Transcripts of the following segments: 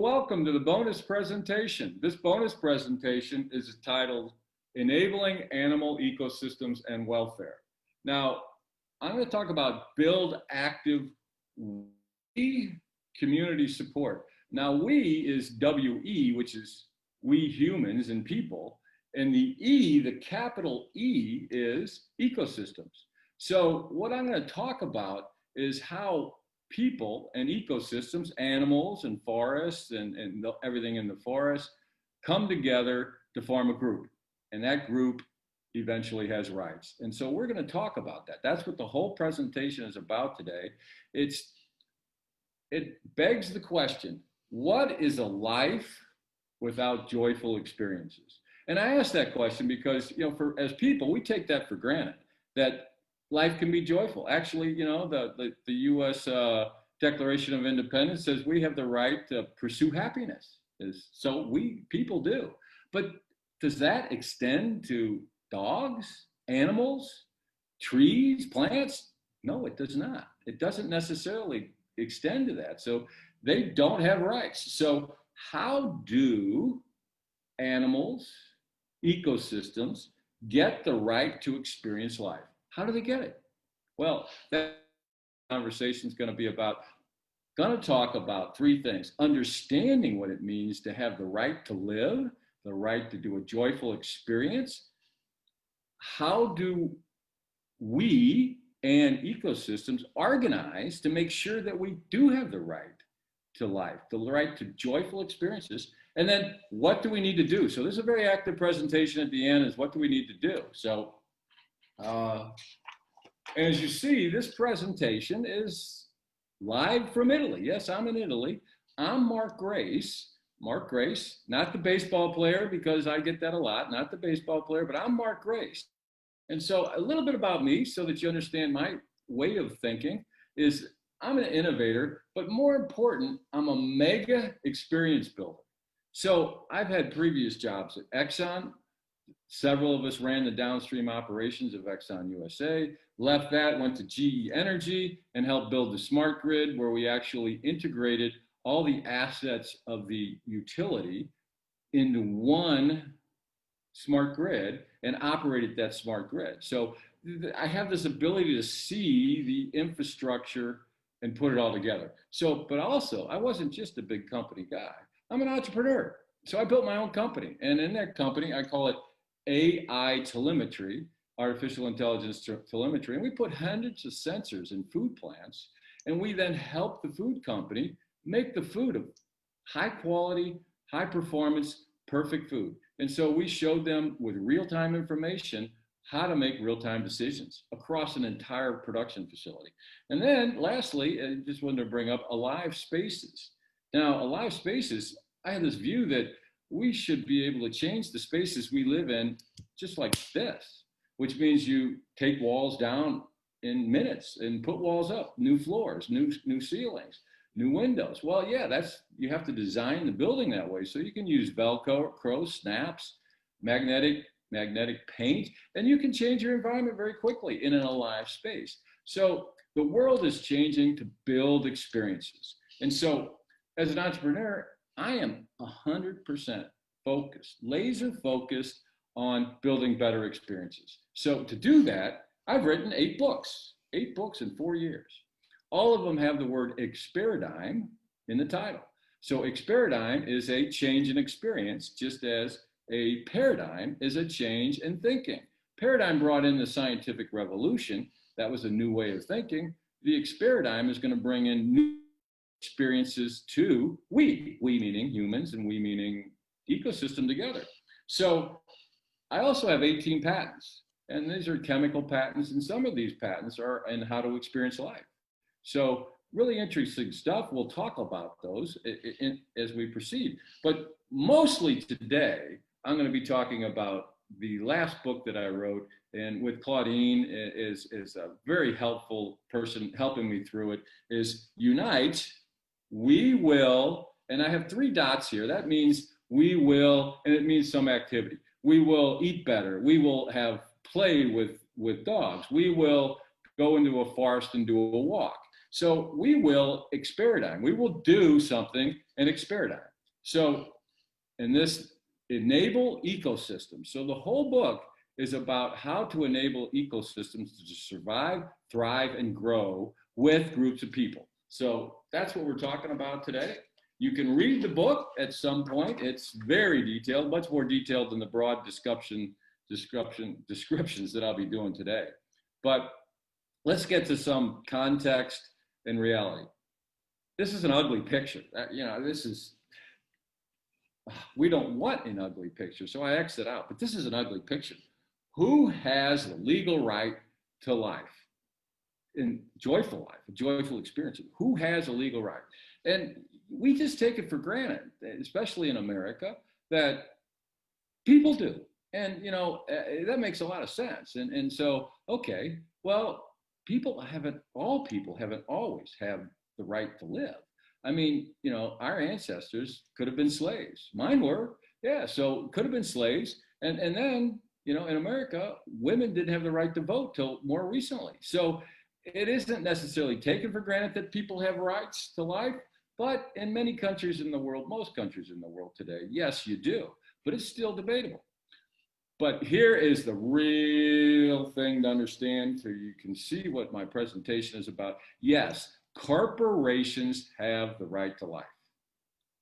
Welcome to the bonus presentation. This bonus presentation is titled Enabling Animal Ecosystems and Welfare. Now, I'm going to talk about build active community support. Now, we is WE, which is we humans and people, and the E, the capital E, is ecosystems. So what I'm going to talk about is how people and ecosystems, animals and forests and everything in the forest come together to form a group. And that group eventually has rights. And so we're going to talk about that. That's what the whole presentation is about today. It begs the question, what is a life without joyful experiences? And I ask that question because, as people, we take that for granted, that life can be joyful. Actually, the U.S. Declaration of Independence says we have the right to pursue happiness. So people do. But does that extend to dogs, animals, trees, plants? No, it does not. It doesn't necessarily extend to that. So they don't have rights. So how do animals, ecosystems, get the right to experience life? How do they get it? Well, that conversation is going to talk about three things: understanding what it means to have the right to live, the right to do a joyful experience. How do we and ecosystems organize to make sure that we do have the right to life, the right to joyful experiences? And then what do we need to do? So this is a very active presentation at the end, is what do we need to do? So as you see, this presentation is live from Italy. Yes, I'm in Italy. I'm Mark Grace. Mark Grace, not the baseball player, because I get that a lot, not the baseball player, but I'm Mark Grace. And so a little bit about me so that you understand my way of thinking is I'm an innovator, but more important, I'm a mega experience builder. So I've had previous jobs at Exxon. Several of us ran the downstream operations of Exxon USA, left that, went to GE Energy and helped build the smart grid, where we actually integrated all the assets of the utility into one smart grid and operated that smart grid. So I have this ability to see the infrastructure and put it all together. So, but also, I wasn't just a big company guy. I'm an entrepreneur. So I built my own company. And in that company, I call it AI telemetry, artificial intelligence telemetry, and we put hundreds of sensors in food plants, and we then help the food company make the food of high quality, high performance, perfect food. And so we showed them with real-time information how to make real-time decisions across an entire production facility. And then lastly, I just wanted to bring up alive spaces. Now, alive spaces, I have this view that we should be able to change the spaces we live in just like this, which means you take walls down in minutes and put walls up, new floors, new ceilings, new windows. Well, yeah, you have to design the building that way. So you can use Velcro, snaps, magnetic paint, and you can change your environment very quickly in an alive space. So the world is changing to build experiences. And so as an entrepreneur, I am 100% focused, laser focused on building better experiences. So to do that, I've written 8 books in 4 years. All of them have the word Experidigm in the title. So Experidigm is a change in experience, just as a paradigm is a change in thinking. Paradigm brought in the scientific revolution. That was a new way of thinking. The Experidigm is going to bring in new experiences to we meaning humans and we meaning ecosystem together. So I also have 18 patents, and these are chemical patents, and some of these patents are in how to experience life. So really interesting stuff. We'll talk about those as we proceed. But mostly today, I'm going to be talking about the last book that I wrote, and with Claudine is a very helpful person helping me through it, is Unite, we will, and I have 3 dots here. That means we will, and it means some activity. We will eat better. We will have play with dogs. We will go into a forest and do a walk. So we will Experidigm. We will do something in Experidigm. So, in this enable ecosystem. So the whole book is about how to enable ecosystems to survive, thrive, and grow with groups of people. So that's what we're talking about today. You can read the book at some point. It's very detailed, much more detailed than the broad descriptions that I'll be doing today. But let's get to some context and reality. This is an ugly picture. We don't want an ugly picture, so I exit out. But this is an ugly picture. Who has the legal right to life? In joyful life, a joyful experience. Who has a legal right? And we just take it for granted, especially in America, that people do. And, that makes a lot of sense. And so, okay, well, all people haven't always had the right to live. I mean, our ancestors could have been slaves. Mine were, yeah, so could have been slaves. And then, in America, women didn't have the right to vote till more recently. So it isn't necessarily taken for granted that people have rights to life, but in many countries in the world, most countries in the world today, yes, you do, but it's still debatable. But here is the real thing to understand so you can see what my presentation is about. Yes, corporations have the right to life.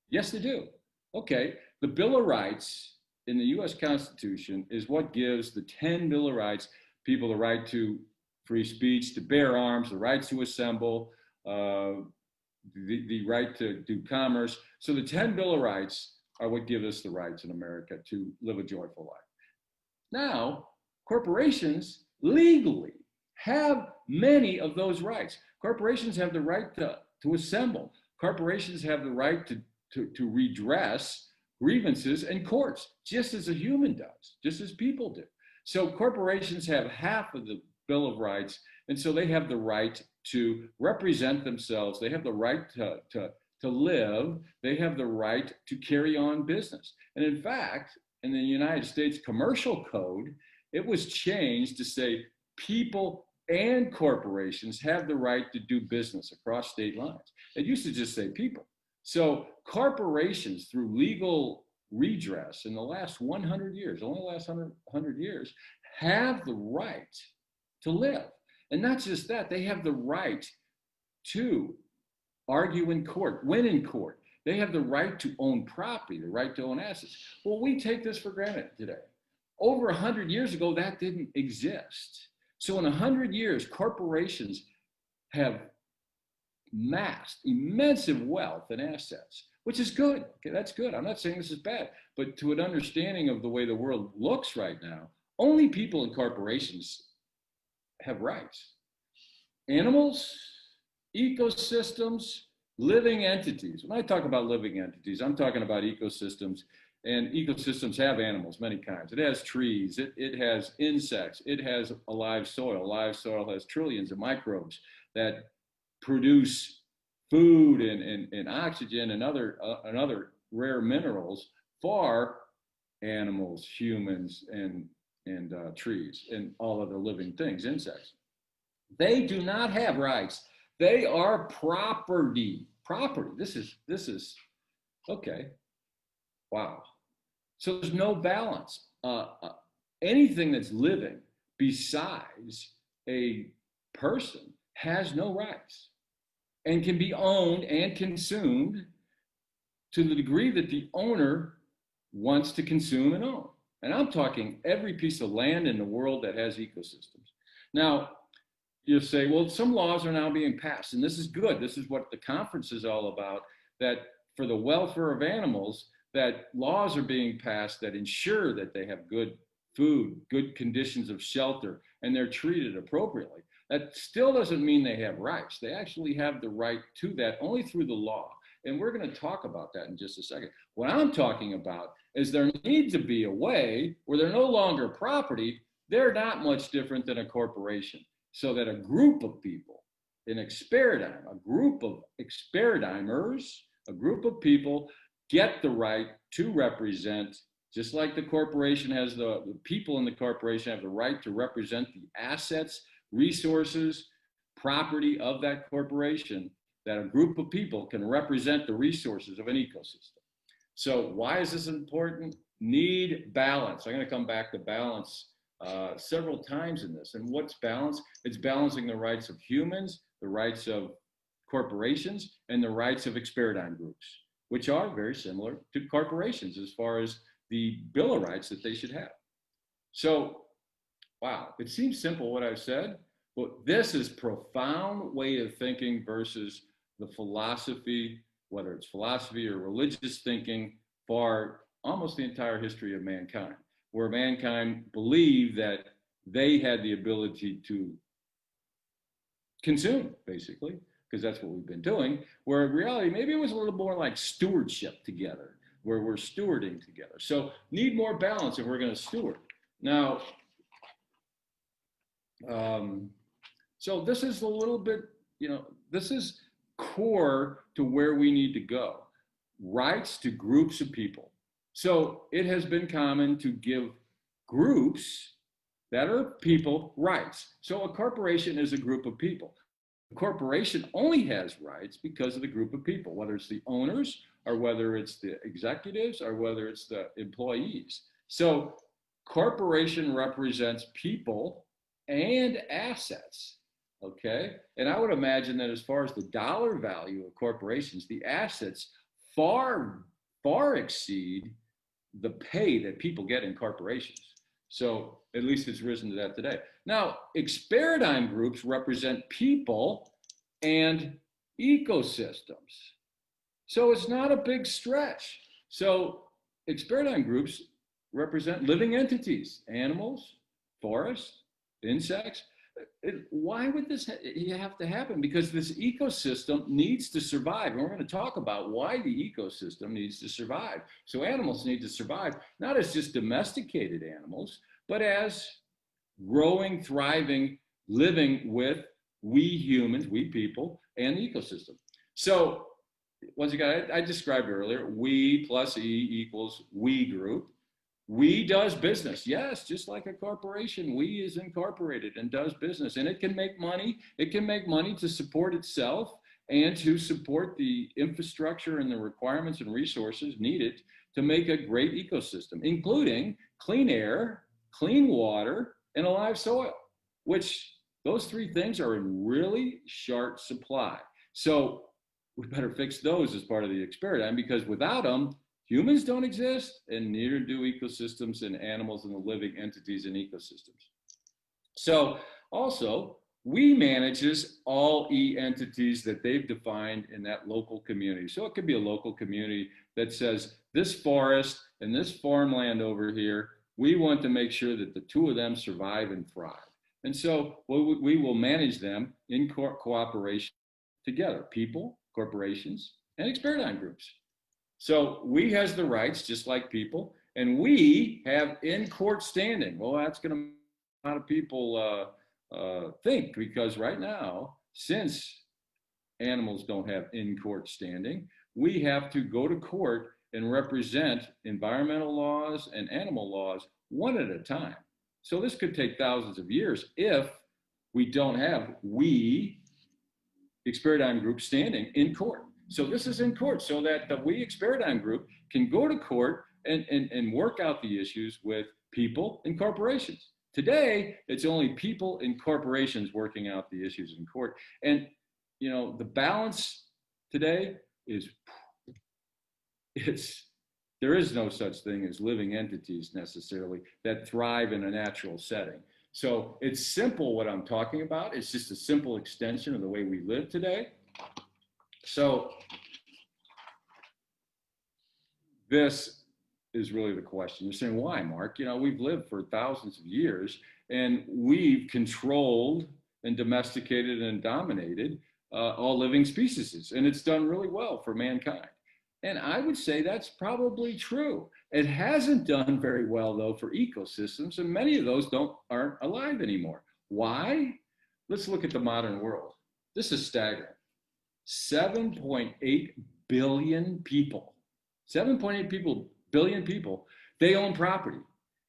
Yes, they do. Okay, the Bill of Rights in the US Constitution is what gives the 10 Bill of Rights people the right to free speech, to bear arms, the right to assemble, the right to do commerce. So the 10 Bill of Rights are what give us the rights in America to live a joyful life. Now, corporations legally have many of those rights. Corporations have the right to assemble. Corporations have the right to redress grievances in courts, just as a human does, just as people do. So corporations have half of the Bill of Rights, and so they have the right to represent themselves. They have the right to live. They have the right to carry on business. And in fact, in the United States Commercial Code, it was changed to say people and corporations have the right to do business across state lines. It used to just say people. So corporations, through legal redress in the last 100 years, only the last 100 years, have the right to live. And not just that, they have the right to argue in court, win in court. They have the right to own property, the right to own assets. Well, we take this for granted today. Over 100 years ago, that didn't exist. So in 100 years, corporations have amassed immense wealth and assets, which is good. Okay, that's good. I'm not saying this is bad, but to an understanding of the way the world looks right now, only people and corporations have rights. Animals, ecosystems, living entities. When I talk about living entities, I'm talking about ecosystems, and ecosystems have animals, many kinds. It has trees, it has insects, it has a live soil. Live soil has trillions of microbes that produce food and oxygen and other rare minerals for animals, humans, and trees, and all other living things, insects. They do not have rights. They are property. Property. This is okay. Wow. So there's no balance. Anything that's living besides a person has no rights and can be owned and consumed to the degree that the owner wants to consume and own. And I'm talking every piece of land in the world that has ecosystems. Now, you say, well, some laws are now being passed, and this is good. This is what the conference is all about, that for the welfare of animals, that laws are being passed that ensure that they have good food, good conditions of shelter, and they're treated appropriately. That still doesn't mean they have rights. They actually have the right to that only through the law. And we're going to talk about that in just a second. What I'm talking about is there needs to be a way where they're no longer property. They're not much different than a corporation. So that a group of people, an Experidigm, a group of Experidigmers, a group of people get the right to represent, just like the corporation has the people in the corporation have the right to represent the assets, resources, property of that corporation, that a group of people can represent the resources of an ecosystem. So why is this important? Need balance. I'm going to come back to balance several times in this. And what's balance? It's balancing the rights of humans, the rights of corporations, and the rights of Experidigm groups, which are very similar to corporations as far as the Bill of Rights that they should have. So, wow, it seems simple what I've said, but this is profound way of thinking versus the philosophy, whether it's philosophy or religious thinking, for almost the entire history of mankind, where mankind believed that they had the ability to consume, basically, because that's what we've been doing, where in reality, maybe it was a little more like stewardship together, where we're stewarding together. So need more balance if we're going to steward. Now, so this is a little bit, this is core to where we need to go. Rights to groups of people. So it has been common to give groups that are people rights. So a corporation is a group of people. A corporation only has rights because of the group of people, whether it's the owners or whether it's the executives or whether it's the employees. So corporation represents people and assets, okay? And I would imagine that as far as the dollar value of corporations, the assets far exceed the pay that people get in corporations. So at least it's risen to that today. Now, Experidigm groups represent people and ecosystems. So it's not a big stretch. So Experidigm groups represent living entities, animals, forests, insects. Why would this have to happen? Because this ecosystem needs to survive. And we're going to talk about why the ecosystem needs to survive. So animals need to survive, not as just domesticated animals, but as growing, thriving, living with we humans, we people, and the ecosystem. So once again, I described earlier, we plus E equals we group. We does business. Yes, just like a corporation, we is incorporated and does business. And it can make money. It can make money to support itself and to support the infrastructure and the requirements and resources needed to make a great ecosystem, including clean air, clean water, and a live soil, which those three things are in really short supply. So we better fix those as part of the Experidigm, because without them, humans don't exist, and neither do ecosystems and animals and the living entities in ecosystems. So also, we manages all E entities that they've defined in that local community. So it could be a local community that says, this forest and this farmland over here, we want to make sure that the two of them survive and thrive. And so we will manage them in cooperation together, people, corporations, and Experidigm groups. So we has the rights, just like people, and we have in-court standing. Well, that's going to make a lot of people think, because right now, since animals don't have in-court standing, we have to go to court and represent environmental laws and animal laws one at a time. So this could take thousands of years if we don't have we Experidigm group standing in court. So this is in court so that the we Experidigm group can go to court and work out the issues with people and corporations. Today, it's only people and corporations working out the issues in court. And the balance today is there is no such thing as living entities necessarily that thrive in a natural setting. So it's simple what I'm talking about. It's just a simple extension of the way we live today. So this is really the question. You're saying, why, Mark? We've lived for thousands of years and we've controlled and domesticated and dominated all living species. And it's done really well for mankind. And I would say that's probably true. It hasn't done very well, though, for ecosystems, and many of those aren't alive anymore. Why? Let's look at the modern world. This is staggering. 7.8 billion people, 7.8 billion people, they own property,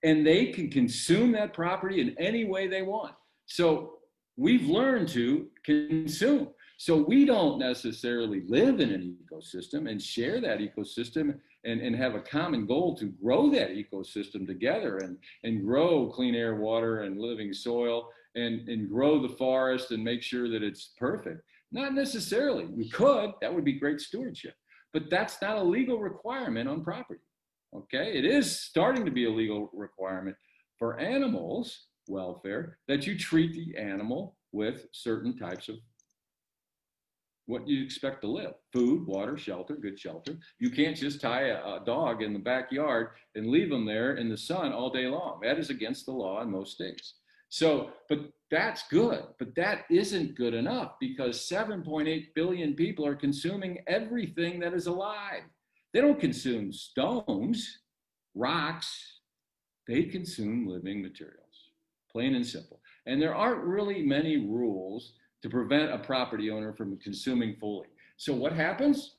and they can consume that property in any way they want. So we've learned to consume. So we don't necessarily live in an ecosystem and share that ecosystem and have a common goal to grow that ecosystem together and grow clean air, water, and living soil and grow the forest and make sure that it's perfect. Not necessarily. We could, that would be great stewardship, but that's not a legal requirement on property. Okay, it is starting to be a legal requirement for animals welfare that you treat the animal with certain types of what you expect to live: food, water, shelter, good shelter. You can't just tie a dog in the backyard and leave them there in the sun all day long. That is against the law in most states. So, but that's good, but that isn't good enough because 7.8 billion people are consuming everything that is alive. They don't consume stones, rocks, they consume living materials, plain and simple. And there aren't really many rules to prevent a property owner from consuming fully. So what happens?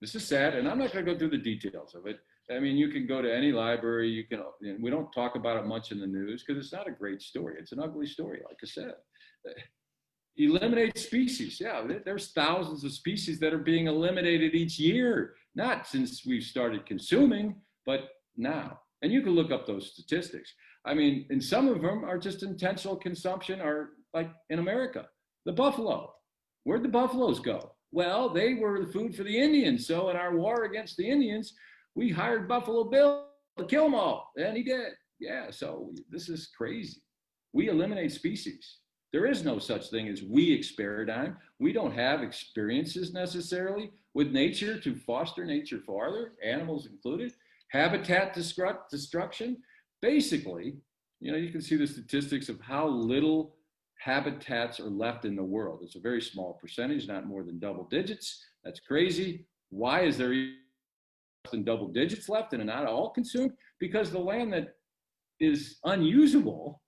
This is sad, and I'm not going to go through the details of it. I mean, you can go to any library. You can. We don't talk about it much in the news because it's not a great story. It's an ugly story, like I said. Eliminate species. Yeah, there's thousands of species that are being eliminated each year. Not since we've started consuming, but now. And you can look up those statistics. I mean, and some of them are just intentional consumption, or like in America. The buffalo. Where'd the buffaloes go? Well, they were the food for the Indians. So in our war against the Indians, we hired Buffalo Bill to kill them all. And he did. Yeah, so this is crazy. We eliminate species. There is no such thing as we Experidigm. We don't have experiences necessarily with nature to foster nature farther, animals included. Habitat destruction. Basically, you can see the statistics of how little habitats are left in the world. It's a very small percentage, not more than double digits. That's crazy. Why is there less than double digits left and not all consumed? Because the land that is unusable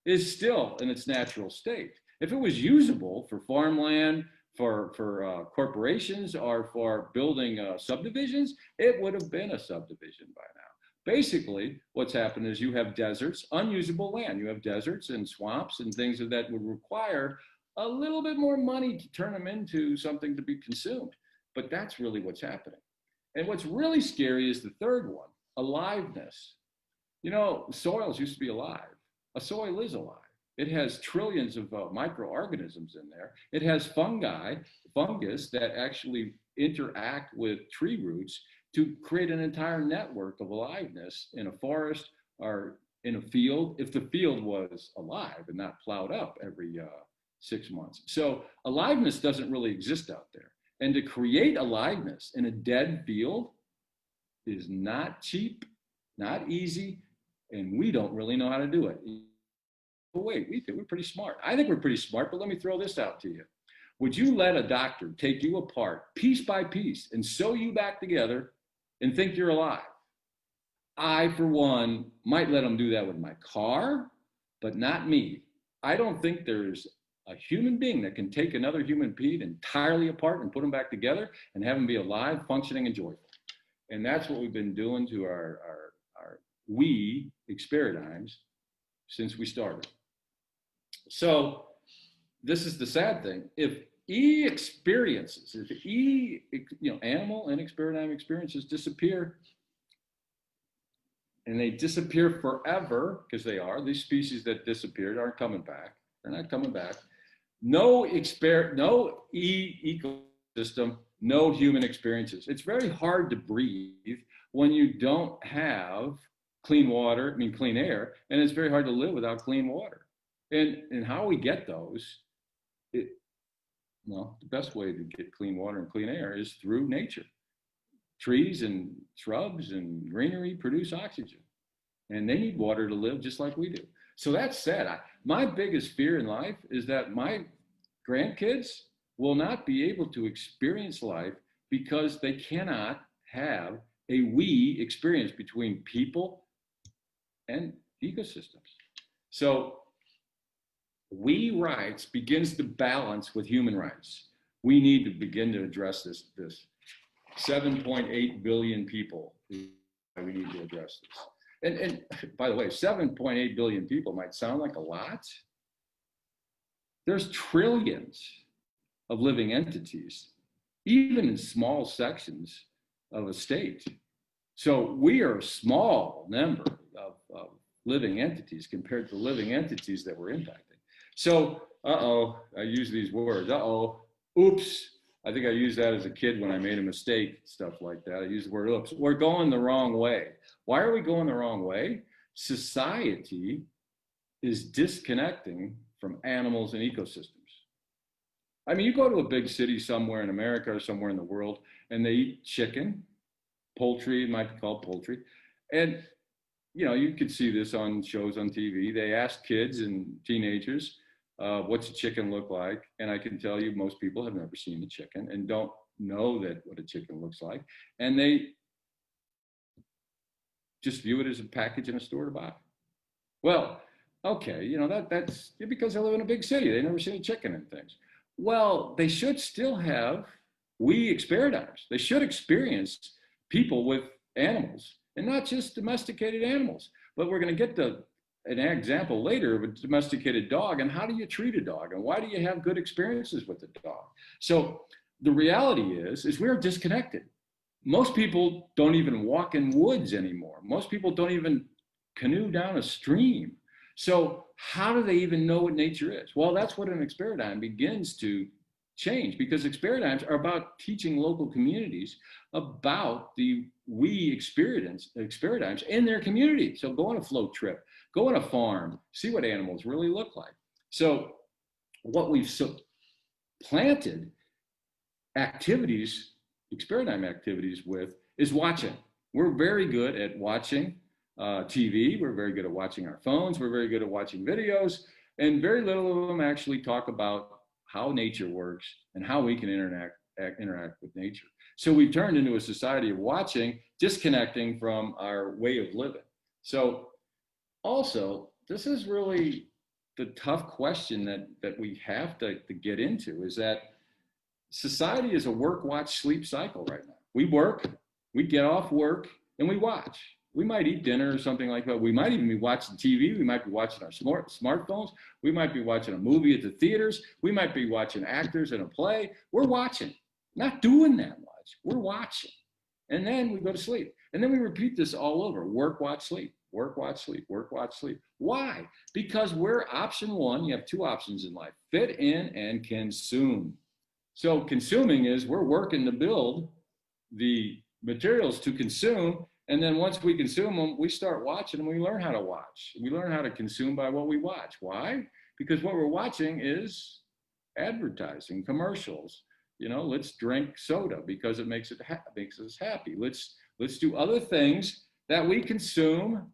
is still in its natural state. If it was usable for farmland, for corporations, or for building subdivisions, it would have been a subdivision by now. Basically, what's happened is you have deserts, unusable land. You have deserts and swamps and things that would require a little bit more money to turn them into something to be consumed. But that's really what's happening. And what's really scary is the third one, aliveness. Soils used to be alive. A soil is alive. It has trillions of microorganisms in there. It has fungus that actually interact with tree roots to create an entire network of aliveness in a forest or in a field, if the field was alive and not plowed up every 6 months. So aliveness doesn't really exist out there. And to create aliveness in a dead field is not cheap, not easy, and we don't really know how to do it. But wait, we're pretty smart. I think we're pretty smart, but let me throw this out to you. Would you let a doctor take you apart piece by piece and sew you back together and think you're alive? I, for one, might let them do that with my car, but not me. I don't think there's a human being that can take another human being entirely apart and put them back together and have them be alive, functioning, and joyful. And that's what we've been doing to our we Experidigms since we started. So this is the sad thing. If experiences, if animal and Experidigm experiences disappear, and they disappear forever, because these species that disappeared aren't coming back. They're not coming back. No ecosystem, no human experiences. It's very hard to breathe when you don't have clean water, clean air, and it's very hard to live without clean water. And how we get those, the best way to get clean water and clean air is through nature. Trees and shrubs and greenery produce oxygen, and they need water to live just like we do. So that's sad. My biggest fear in life is that my grandkids will not be able to experience life because they cannot have a we experience between people and ecosystems. So we rights begins to balance with human rights. We need to begin to address this 7.8 billion people. We need to address this. And by the way, 7.8 billion people might sound like a lot. There's trillions of living entities, even in small sections of a state. So we are a small number of living entities compared to living entities that we're impacting. So, I use these words, oops. I think I used that as a kid when I made a mistake, stuff like that. I use the word oops. We're going the wrong way. Why are we going the wrong way? Society is disconnecting from animals and ecosystems. I mean, you go to a big city somewhere in America or somewhere in the world, and they eat chicken, poultry, it might be called poultry. And, you could see this on shows on TV. They ask kids and teenagers, what's a chicken look like? And I can tell you, most people have never seen a chicken and don't know that what a chicken looks like. And they just view it as a package in a store to buy. Well, okay, that's because they live in a big city. They've never seen a chicken and things. Well, they should still have Experidigms. They should experience people with animals and not just domesticated animals. But we're going to get to an example later of a domesticated dog and how do you treat a dog and why do you have good experiences with the dog? So the reality is we're disconnected. Most people don't even walk in woods anymore. Most people don't even canoe down a stream. So how do they even know what nature is? Well, that's what an Experidigm begins to change, because Experidigms are about teaching local communities about the Experidigms in their community. So go on a float trip, go on a farm, see what animals really look like. So what we've planted activities, Experidigm activities with, is watching. We're very good at watching TV. We're very good at watching our phones. We're very good at watching videos. And very little of them actually talk about how nature works and how we can interact with nature. So we've turned into a society of watching, disconnecting from our way of living. So also, this is really the tough question that we have to get into, is that society is a work, watch, sleep cycle right now. We work, we get off work, and we watch. We might eat dinner or something like that. We might even be watching TV. We might be watching our smartphones. We might be watching a movie at the theaters. We might be watching actors in a play. We're watching, not doing that much. We're watching. And then we go to sleep. And then we repeat this all over. Work, watch, sleep. Work, watch, sleep. Work, watch, sleep. Why? Because we're option one. You have two options in life: fit in and consume. So consuming is we're working to build the materials to consume. And then once we consume them, we start watching and we learn how to watch. We learn how to consume by what we watch. Why? Because what we're watching is advertising, commercials. Let's drink soda because it makes us happy. Let's do other things that we consume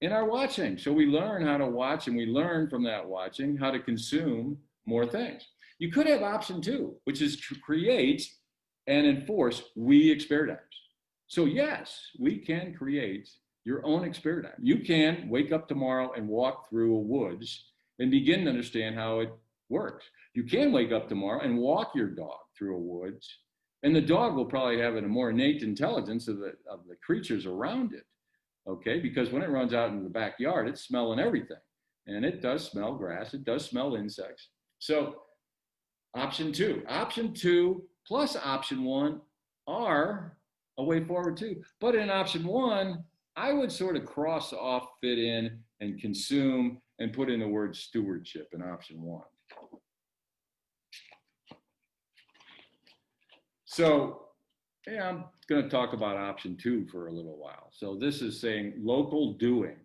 in our watching. So we learn how to watch, and we learn from that watching how to consume more things. You could have option two, which is to create and enforce Experidigms. So yes, we can create your own Experidigm. You can wake up tomorrow and walk through a woods and begin to understand how it works. You can wake up tomorrow and walk your dog through a woods, and the dog will probably have a more innate intelligence of the creatures around it, okay? Because when it runs out in the backyard, it's smelling everything. And it does smell grass, it does smell insects. So option two plus option one are a way forward too. But in option one, I would sort of cross off fit in and consume and put in the word stewardship in option one. So I'm going to talk about option two for a little while. So this is saying local doing.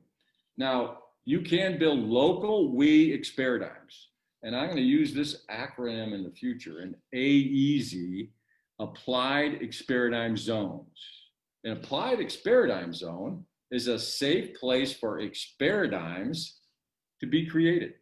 Now, you can build local Experidigms. And I'm going to use this acronym in the future, an AEZ, Applied Experidigm Zones. An Applied Experidigm Zone is a safe place for Experidigms to be created.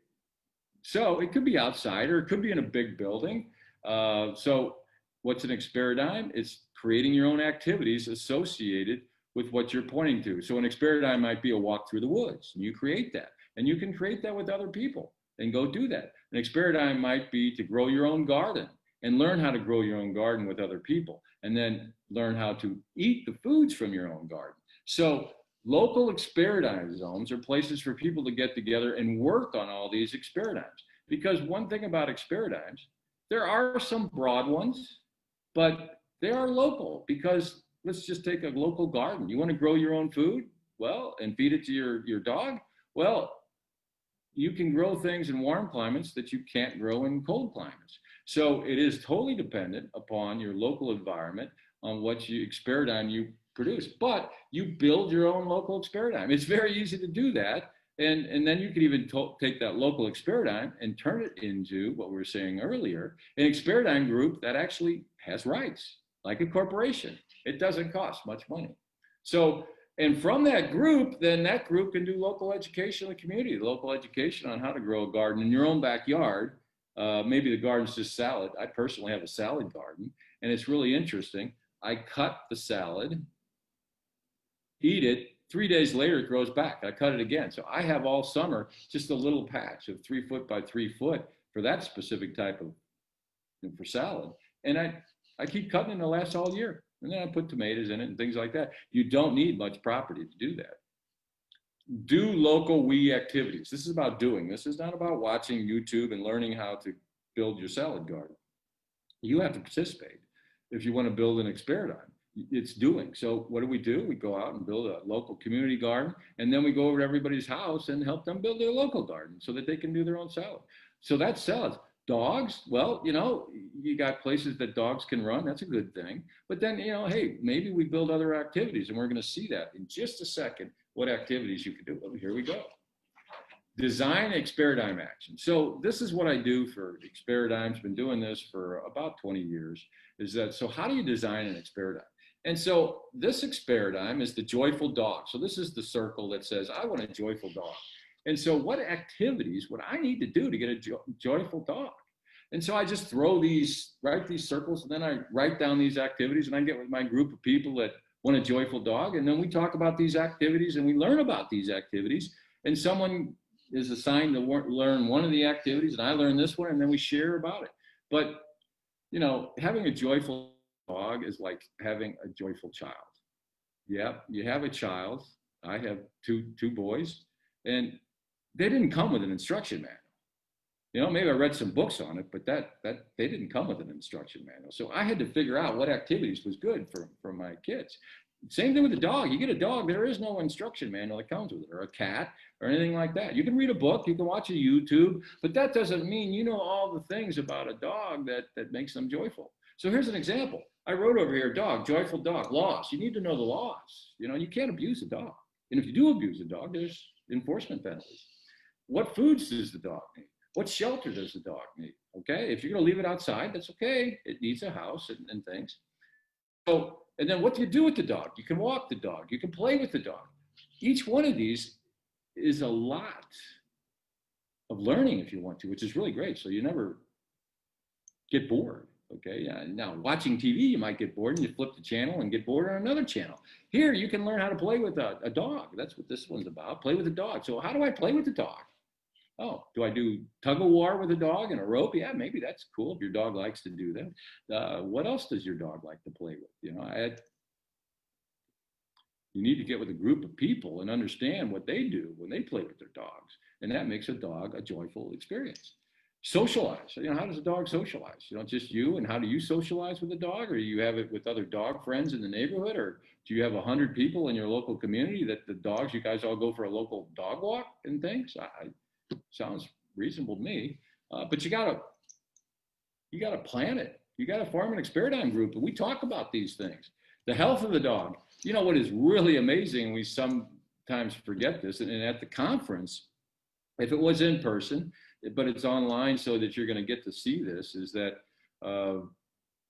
So it could be outside, or it could be in a big building. So what's an Experidigm? It's creating your own activities associated with what you're pointing to. So an Experidigm might be a walk through the woods, and you create that. And you can create that with other people and go do that. An Experidigm might be to grow your own garden and learn how to grow your own garden with other people, and then learn how to eat the foods from your own garden. So local Experidigm zones are places for people to get together and work on all these Experidigms. Because one thing about Experidigms, there are some broad ones, but they are local, because let's just take a local garden. You want to grow your own food? Well, and feed it to your dog? Well, you can grow things in warm climates that you can't grow in cold climates. So it is totally dependent upon your local environment on what you Experidigm you produce. But you build your own local Experidigm. It's very easy to do that. And then you can even take that local Experidigm and turn it into what we were saying earlier, an Experidigm group that actually has rights, like a corporation. It doesn't cost much money. So, and from that group, then that group can do local education in the community, local education on how to grow a garden in your own backyard. Maybe the garden's just salad. I personally have a salad garden, and it's really interesting. I cut the salad, eat it. 3 days later, it grows back. I cut it again. So I have all summer just a little patch of 3 foot by 3 foot for that specific type of, for salad. And I keep cutting it and it lasts all year. And then I put tomatoes in it and things like that. You don't need much property to do that. Do local we activities. This is about doing. This is not about watching YouTube and learning how to build your salad garden. You have to participate if you want to build an Experidigm. It's doing. So what do? We go out and build a local community garden, and then we go over to everybody's house and help them build their local garden so that they can do their own salad. So that's salads. Dogs, well, you got places that dogs can run. That's a good thing. But then, hey, maybe we build other activities, and we're going to see that in just a second, what activities you can do. Well, here we go. Design Experidigm action. So this is what I do for Experidigms. Been doing this for about 20 years. So how do you design an Experidigm? And so this Experidigm is the joyful dog. So this is the circle that says, I want a joyful dog. And so what activities would I need to do to get a joyful dog? And so I just write these circles, and then I write down these activities, and I get with my group of people that want a joyful dog. And then we talk about these activities and we learn about these activities. And someone is assigned to learn one of the activities, and I learn this one, and then we share about it. But, having a joyful dog is like having a joyful child. Yeah, you have a child. I have two boys, and they didn't come with an instruction manual. Maybe I read some books on it, but that they didn't come with an instruction manual. So I had to figure out what activities was good for my kids. Same thing with the dog. You get a dog, there is no instruction manual that comes with it, or a cat, or anything like that. You can read a book, you can watch a YouTube, but that doesn't mean you know all the things about a dog that makes them joyful. So here's an example. I wrote over here, dog, joyful dog, laws. You need to know the laws. You can't abuse a dog. And if you do abuse a dog, there's enforcement penalties. What foods does the dog need? What shelter does the dog need? Okay, if you're gonna leave it outside, that's okay. It needs a house and things. So, and then what do you do with the dog? You can walk the dog, you can play with the dog. Each one of these is a lot of learning if you want to, which is really great. So you never get bored. Okay, now watching TV, you might get bored and you flip the channel and get bored on another channel. Here, you can learn how to play with a dog. That's what this one's about, play with a dog. So how do I play with the dog? Oh, do I do tug of war with a dog and a rope? Yeah, maybe that's cool if your dog likes to do that. What else does your dog like to play with? You need to get with a group of people and understand what they do when they play with their dogs. And that makes a dog a joyful experience. Socialize. How does a dog socialize? Just you, and how do you socialize with a dog? Or you have it with other dog friends in the neighborhood? Or do you have 100 people in your local community that the dogs, you guys all go for a local dog walk and things? Sounds reasonable to me. But you gotta plan it. You gotta form an Experidigm group, and we talk about these things. The health of the dog. What is really amazing, we sometimes forget this, and at the conference, if it was in person, but it's online so that you're going to get to see this, is that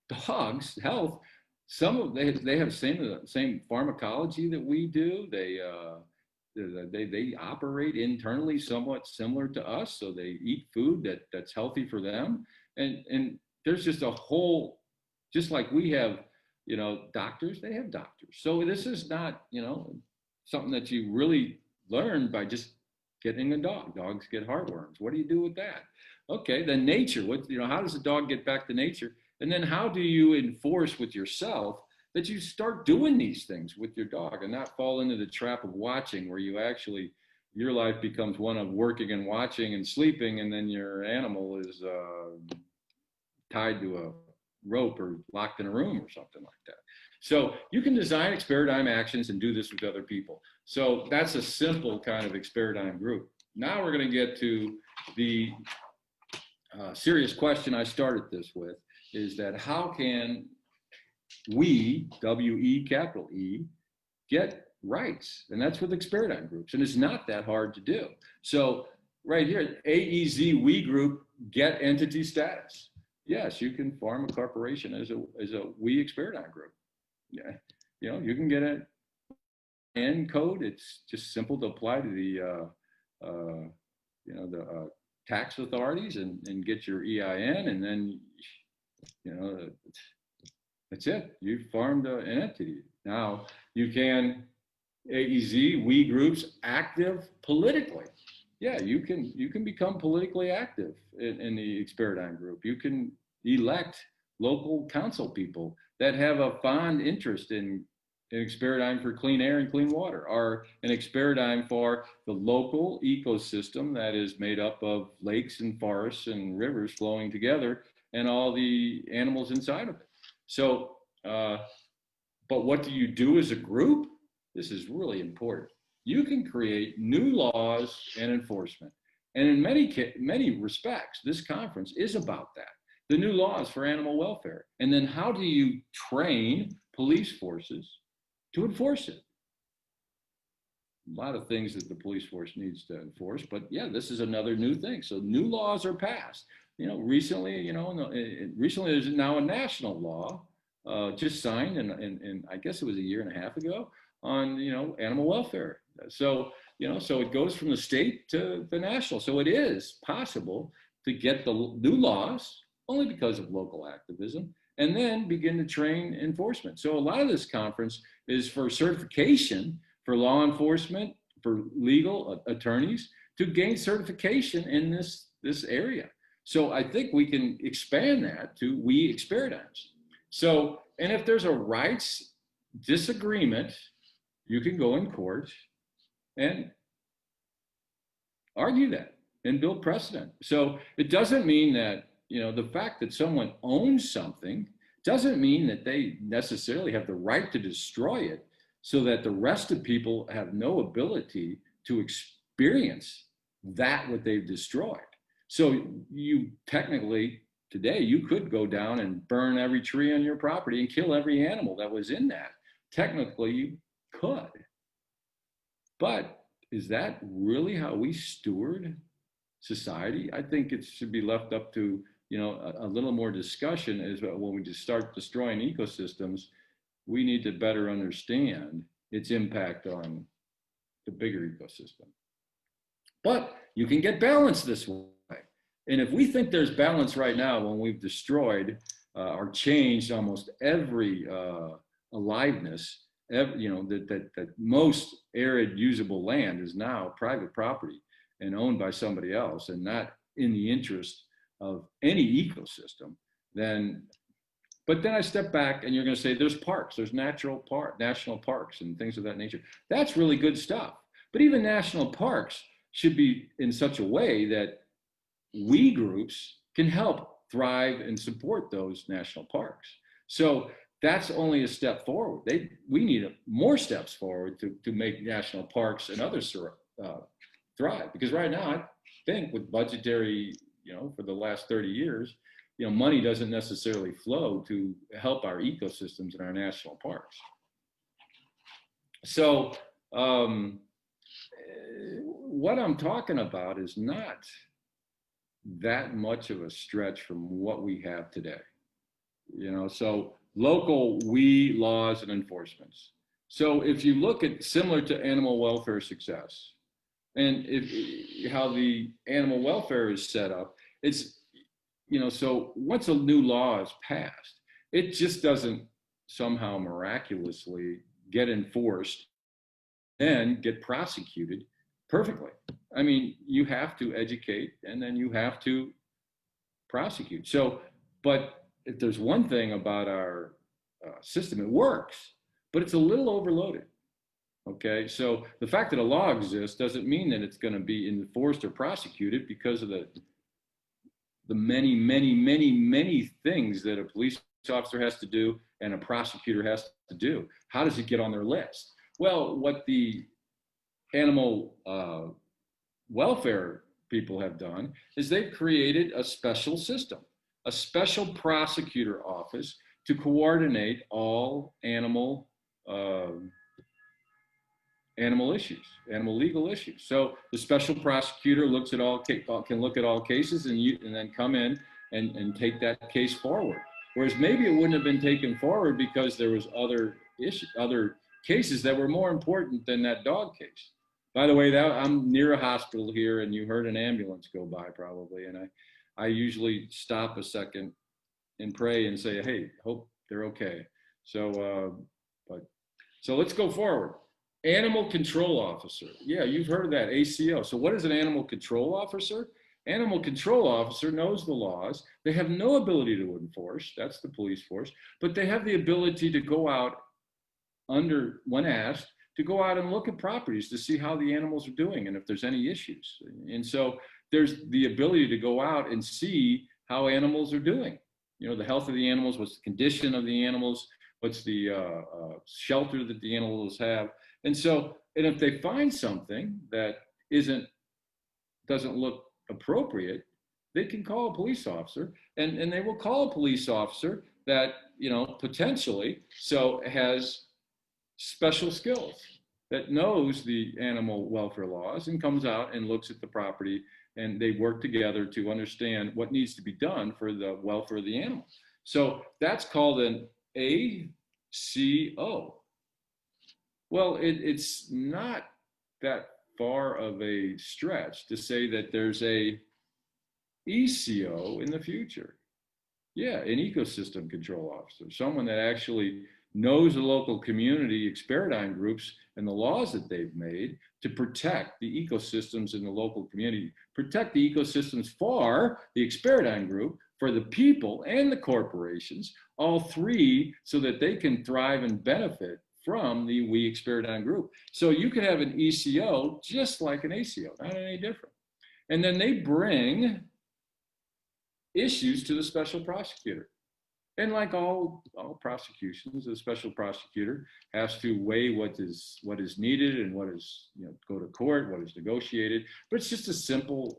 dogs' health, they have same pharmacology that we do. They operate internally somewhat similar to us, so they eat food that's healthy for them. And there's just a whole, just like we have, doctors, they have doctors. So this is not, something that you really learn by just getting a dog. Dogs get heartworms. What do you do with that? Okay, then nature. How does a dog get back to nature? And then how do you enforce with yourself that you start doing these things with your dog and not fall into the trap of watching, where your life becomes one of working and watching and sleeping, and then your animal is tied to a rope or locked in a room or something like that. So you can design Experidigm actions and do this with other people. So that's a simple kind of Experidigm group. Now we're going to get to the serious question I started this with, is that how can we, W-E, capital E, get rights? And that's with Experidigm groups. And it's not that hard to do. So right here, AEZ, we group, get entity status. Yes, you can form a corporation as a we Experidigm group. Yeah, you know, you can get an N code. It's just simple to apply to the tax authorities and get your EIN, and then that's it. You've formed an entity. Now you can AEZ, we groups, active politically. Yeah, you can become politically active in the Experidigm group. You can elect local council people that have a fond interest in Experidigm for clean air and clean water, or an Experidigm for the local ecosystem that is made up of lakes and forests and rivers flowing together and all the animals inside of it. So, but what do you do as a group? This is really important. You can create new laws and enforcement. And in many respects, this conference is about that. The new laws for animal welfare. And then how do you train police forces to enforce it? A lot of things that the police force needs to enforce, but yeah, this is another new thing. So new laws are passed. Recently there's now a national law just signed, and I guess it was a year and a half ago, on animal welfare. So so it goes from the state to the national. So it is possible to get the new laws only because of local activism, and then begin to train enforcement. So a lot of this conference is for certification for law enforcement, for legal attorneys to gain certification in this area. So I think we can expand that to we Experidigms. So, and if there's a rights disagreement, you can go in court and argue that and build precedent. So it doesn't mean that, the fact that someone owns something doesn't mean that they necessarily have the right to destroy it, so that the rest of people have no ability to experience that what they've destroyed. So you technically, today, you could go down and burn every tree on your property and kill every animal that was in that. Technically, you could. But is that really how we steward society? I think it should be left up to a little more discussion. Is when we just start destroying ecosystems, we need to better understand its impact on the bigger ecosystem. But you can get balance this way. And if we think there's balance right now, when we've destroyed or changed almost every aliveness, that most arid usable land is now private property and owned by somebody else and not in the interest of any ecosystem, but then I step back and you're going to say there's parks, there's national parks and things of that nature. That's really good stuff. But even national parks should be in such a way that we groups can help thrive and support those national parks. So that's only a step forward. We need more steps forward to make national parks and others thrive. Because right now, I think with budgetary, for the last 30 years, money doesn't necessarily flow to help our ecosystems in our national parks. So what I'm talking about is not that much of a stretch from what we have today. So local we laws and enforcements. So if you look at similar to animal welfare success, and how the animal welfare is set up, it's, so once a new law is passed, it just doesn't somehow miraculously get enforced and get prosecuted perfectly. I mean, you have to educate and then you have to prosecute. So, but if there's one thing about our system, it works, but it's a little overloaded. Okay, so the fact that a law exists doesn't mean that it's going to be enforced or prosecuted, because of the many things that a police officer has to do and a prosecutor has to do. How does it get on their list? Well, what the animal welfare people have done is they've created a special system, a special prosecutor office to coordinate all animal issues, animal legal issues. So the special prosecutor looks at can look at all cases and then come in and take that case forward. Whereas maybe it wouldn't have been taken forward because there was other cases that were more important than that dog case. By the way, I'm near a hospital here, and you heard an ambulance go by probably, and I usually stop a second and pray and say, hey, hope they're okay. So let's go forward. Animal control officer. Yeah, you've heard of that, ACO. So what is an animal control officer? Animal control officer knows the laws. They have no ability to enforce. That's the police force. But they have the ability to go out when asked, to go out and look at properties to see how the animals are doing and if there's any issues. And so there's the ability to go out and see how animals are doing. You know, the health of the animals, what's the condition of the animals, what's the shelter that the animals have. And if they find something that doesn't look appropriate, they can call a police officer, and they will call a police officer that, potentially has special skills, that knows the animal welfare laws and comes out and looks at the property, and they work together to understand what needs to be done for the welfare of the animal. So that's called an ACO. Well, it's not that far of a stretch to say that there's a ECO in the future. Yeah, an ecosystem control officer, someone that actually knows the local community Experidigm groups and the laws that they've made to protect the ecosystems in the local community, protect the ecosystems for the Experidigm group, for the people and the corporations, all three, so that they can thrive and benefit from the We Experidigm group. So you could have an ECO just like an ACO, not any different. And then they bring issues to the special prosecutor. And like all prosecutions, the special prosecutor has to weigh what is needed and what is, go to court, what is negotiated. But it's just a simple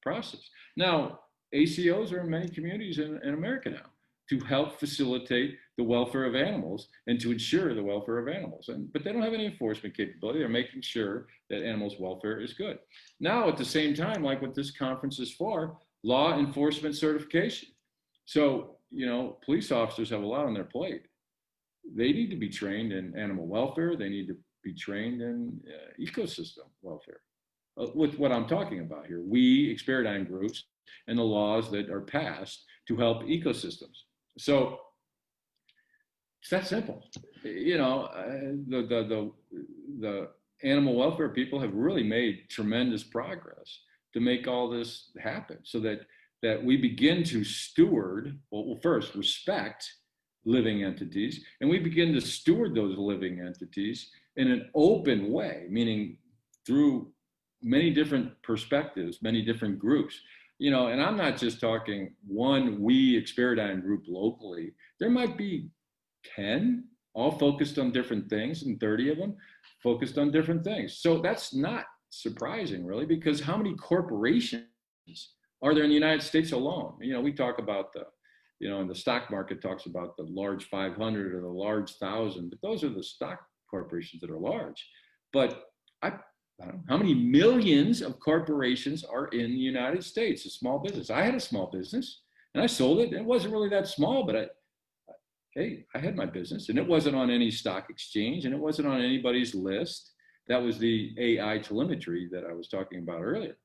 process. Now, ACOs are in many communities in America now to help facilitate the welfare of animals and to ensure the welfare of animals. But they don't have any enforcement capability. They're making sure that animals' welfare is good. Now, at the same time, like what this conference is for, law enforcement certification. So, police officers have a lot on their plate. They need to be trained in animal welfare. They need to be trained in ecosystem welfare. With what I'm talking about here, we Experidigm groups and the laws that are passed to help ecosystems. So it's that simple. The animal welfare people have really made tremendous progress to make all this happen, so that we begin to steward, first respect living entities, and we begin to steward those living entities in an open way, meaning through many different perspectives, many different groups. And I'm not just talking one We Experidigm group locally. There might be 10, all focused on different things, and 30 of them focused on different things. So that's not surprising, really, because how many corporations are there in the United States alone? We talk about and the stock market talks about the large 500 or the large 1,000, but those are the stock corporations that are large. But I don't know, how many millions of corporations are in the United States, a small business? I had a small business and I sold it. It wasn't really that small, but I had my business, and it wasn't on any stock exchange, and it wasn't on anybody's list. That was the AI telemetry that I was talking about earlier.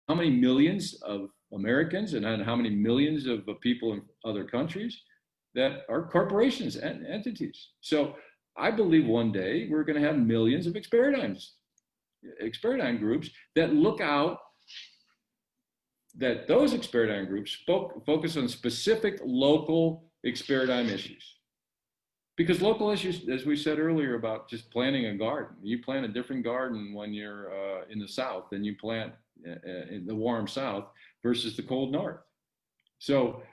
How many millions of Americans and how many millions of people in other countries that are corporations and entities? So I believe one day we're going to have millions of Experidigm groups that look out, that those Experidigm groups focus on specific local Experidigm issues. Because local issues, as we said earlier about just planting a garden, you plant a different garden when you're in the South than you plant in the warm South versus the cold North. So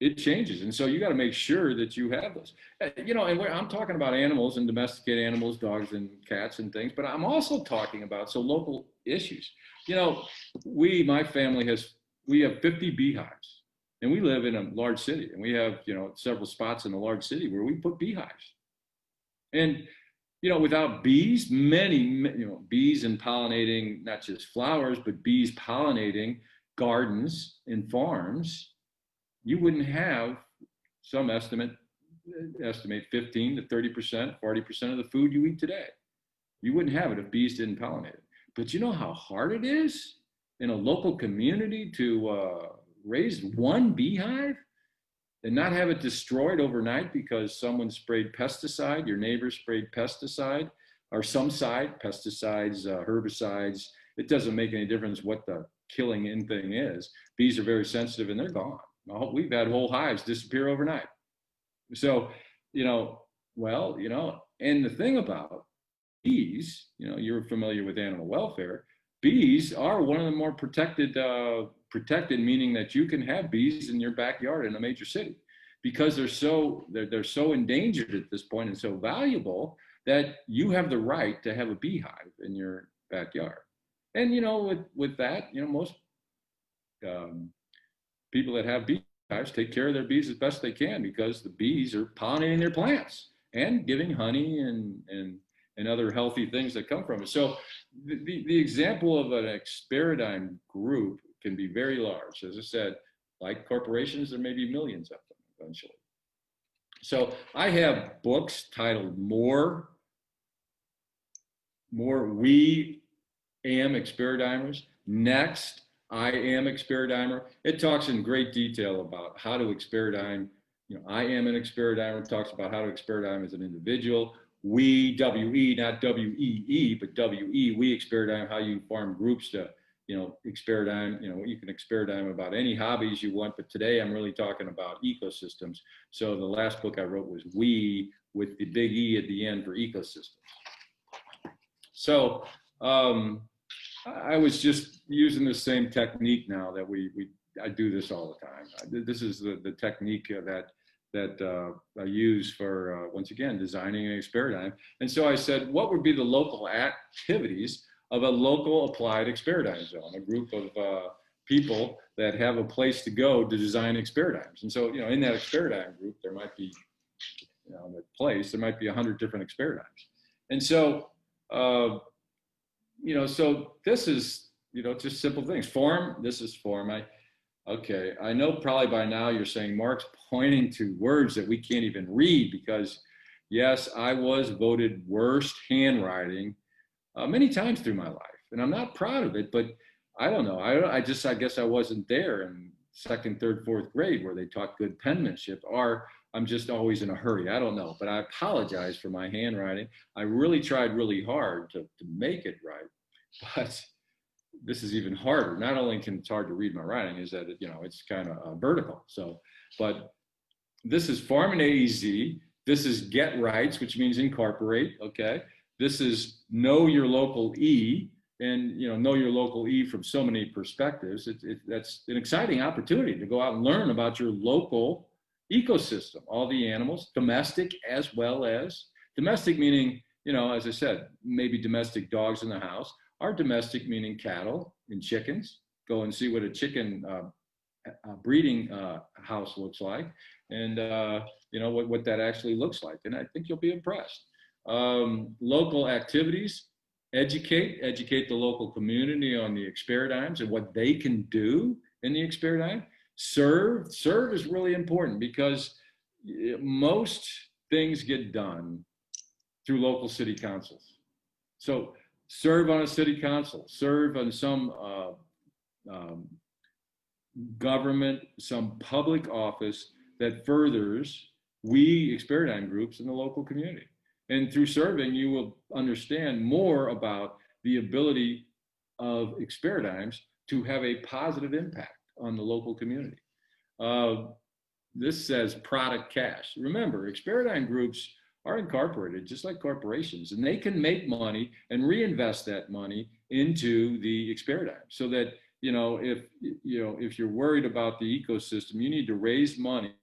it changes. And so you got to make sure that you have those. You know, and I'm talking about animals and domesticated animals, dogs and cats and things, but I'm also talking about so local issues. You know, my family we have 50 beehives, and we live in a large city, and we have, you know, several spots in a large city where we put beehives. And you know, without bees, you know, bees and pollinating not just flowers, but bees pollinating gardens and farms, you wouldn't have some estimate 15 to 30%, 40% of the food you eat today. You wouldn't have it if bees didn't pollinate it. But you know how hard it is in a local community to raise one beehive and not have it destroyed overnight because someone sprayed pesticide, your neighbor sprayed pesticide, or some side, pesticides, herbicides. It doesn't make any difference what the killing in thing is. Bees are very sensitive and they're gone. We've had whole hives disappear overnight. So, you know, well, you know, and the thing about bees, you know, you're familiar with animal welfare. Bees are one of the more protected, meaning that you can have bees in your backyard in a major city because they're so endangered at this point and so valuable that you have the right to have a beehive in your backyard. And you know, with that, you know, most people that have beehives take care of their bees as best they can because the bees are pollinating their plants and giving honey and other healthy things that come from it. So the example of an Experidigm group can be very large. As I said, like corporations, there may be millions of them eventually. So I have books titled More We Am Experidigmers, Next I Am Experidigmer. It talks in great detail about how to Experidigm. You know, I am an Experidigmer. It talks about how to Experidigm as an individual. We, W-E, not W-E-E, but W-E, we Experidigm, how you form groups to, you know, Experidigm. You know, you can Experidigm about any hobbies you want, but today I'm really talking about ecosystems. So the last book I wrote was We, with the big E at the end for ecosystems. So I was just using the same technique now that I do this all the time. This is the technique that I use for, once again, designing an Experidigm. And so I said, what would be the local activities of a local applied Experidigm zone, a group of people that have a place to go to design Experidigms. And so, you know, in that Experidigm group, there might be, you know, that place, there might be 100 different Experidigms. And so, you know, so this is, you know, just simple things. Form, this is form. Okay, I know probably by now you're saying Mark's pointing to words that we can't even read because, yes, I was voted worst handwriting many times through my life. And I'm not proud of it, but I don't know. I guess I wasn't there in second, third, fourth grade where they taught good penmanship, or I'm just always in a hurry. I don't know, but I apologize for my handwriting. I really tried really hard to make it right, but this is even harder. Not only can it's hard to read my writing, is that, you know, it's kind of vertical. So, but this is Farm and AEZ. This is Get Rights, which means incorporate. Okay. This is Know Your Local E, and you know, know your local E from so many perspectives. That's an exciting opportunity to go out and learn about your local ecosystem, all the animals, domestic as well as domestic, meaning, you know, as I said, maybe domestic dogs in the house. Our domestic meaning cattle and chickens. Go and see what a chicken breeding house looks like, and you know what that actually looks like. And I think you'll be impressed. Local activities, educate the local community on the Experidigms and what they can do in the Experidigm. Serve is really important because most things get done through local city councils. So serve on a city council, serve on some government, some public office that furthers we Experidigm groups in the local community. And through serving, you will understand more about the ability of Experidigms to have a positive impact on the local community. This says product cash. Remember, Experidigm groups are incorporated just like corporations, and they can make money and reinvest that money into the Experidigm so that if you're worried about the ecosystem, you need to raise money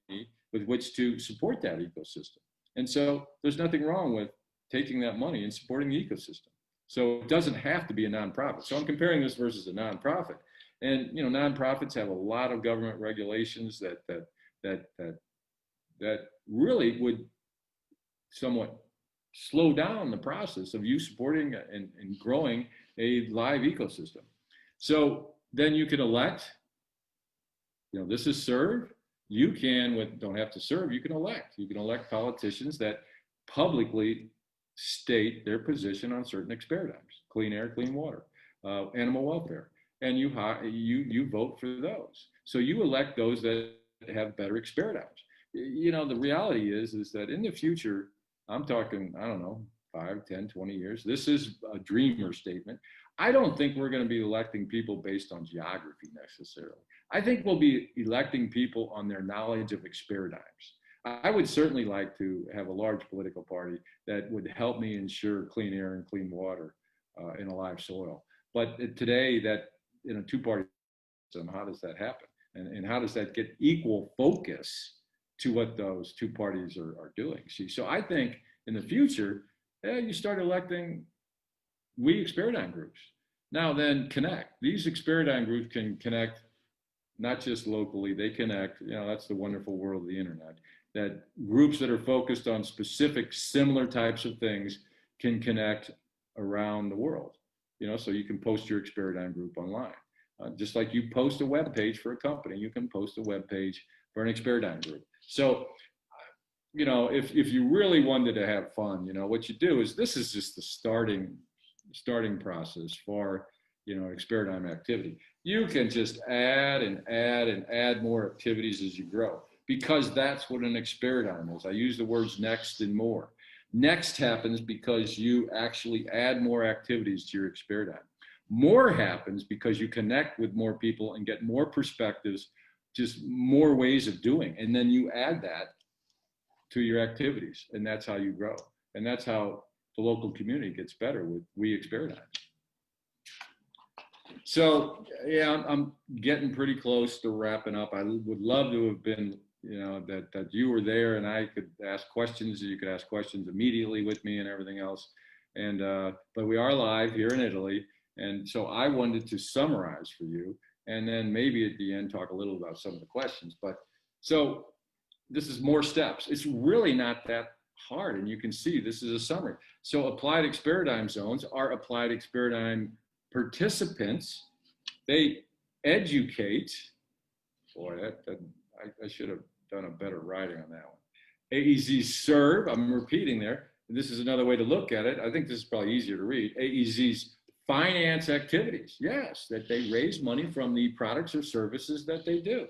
with which to support that ecosystem. And so there's nothing wrong with taking that money and supporting the ecosystem. So it doesn't have to be a nonprofit. So I'm comparing this versus a nonprofit. And nonprofits have a lot of government regulations that really would somewhat slow down the process of you supporting and growing a live ecosystem. So then you can elect, this is serve. You don't have to serve, you can elect. You can elect politicians that publicly state their position on certain Experidigms: clean air, clean water, animal welfare. And you vote for those. So you elect those that have better Experidigms. The reality is that in the future, I'm talking, I don't know, 5, 10, 20 years. This is a dreamer statement. I don't think we're going to be electing people based on geography necessarily. I think we'll be electing people on their knowledge of Experidigms. I would certainly like to have a large political party that would help me ensure clean air and clean water in a live soil. But today, that in a two-party system, how does that happen? And how does that get equal focus to what those two parties are doing? See, so I think in the future, you start electing Experidigm groups. Now then connect. These Experidigm groups can connect not just locally, they connect, that's the wonderful world of the internet, that groups that are focused on specific similar types of things can connect around the world. So you can post your Experidigm group online. Just like you post a web page for a company, you can post a web page for an Experidigm group. So, if you really wanted to have fun, what you do is, this is just the starting process for, Experidigm activity. You can just add and add and add more activities as you grow, because that's what an Experidigm is. I use the words next and more. Next happens because you actually add more activities to your Experidigm. More happens because you connect with more people and get more perspectives, just more ways of doing. And then you add that to your activities, and that's how you grow. And that's how the local community gets better with Experidigm. So, yeah, I'm getting pretty close to wrapping up. I would love to have been, that you were there and I could ask questions. You could ask questions immediately with me and everything else. And but we are live here in Italy. And so I wanted to summarize for you, and then maybe at the end talk a little about some of the questions. But so this is more steps. It's really not that hard, and you can see this is a summary. So applied Experidigm zones are applied Experidigm participants. They educate. Boy, I should have done a better writing on that one. AEZs serve. I'm repeating there. This is another way to look at it. I think this is probably easier to read. AEZs finance activities, yes, that they raise money from the products or services that they do.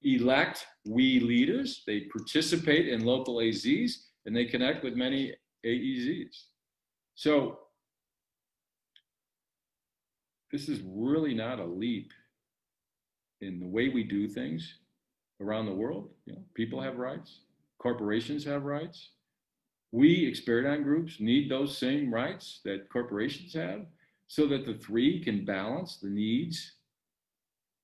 Elect leaders, they participate in local AZs, and they connect with many AEZs. So this is really not a leap in the way we do things around the world. People have rights, corporations have rights. We Experidigm groups need those same rights that corporations have, so that the three can balance the needs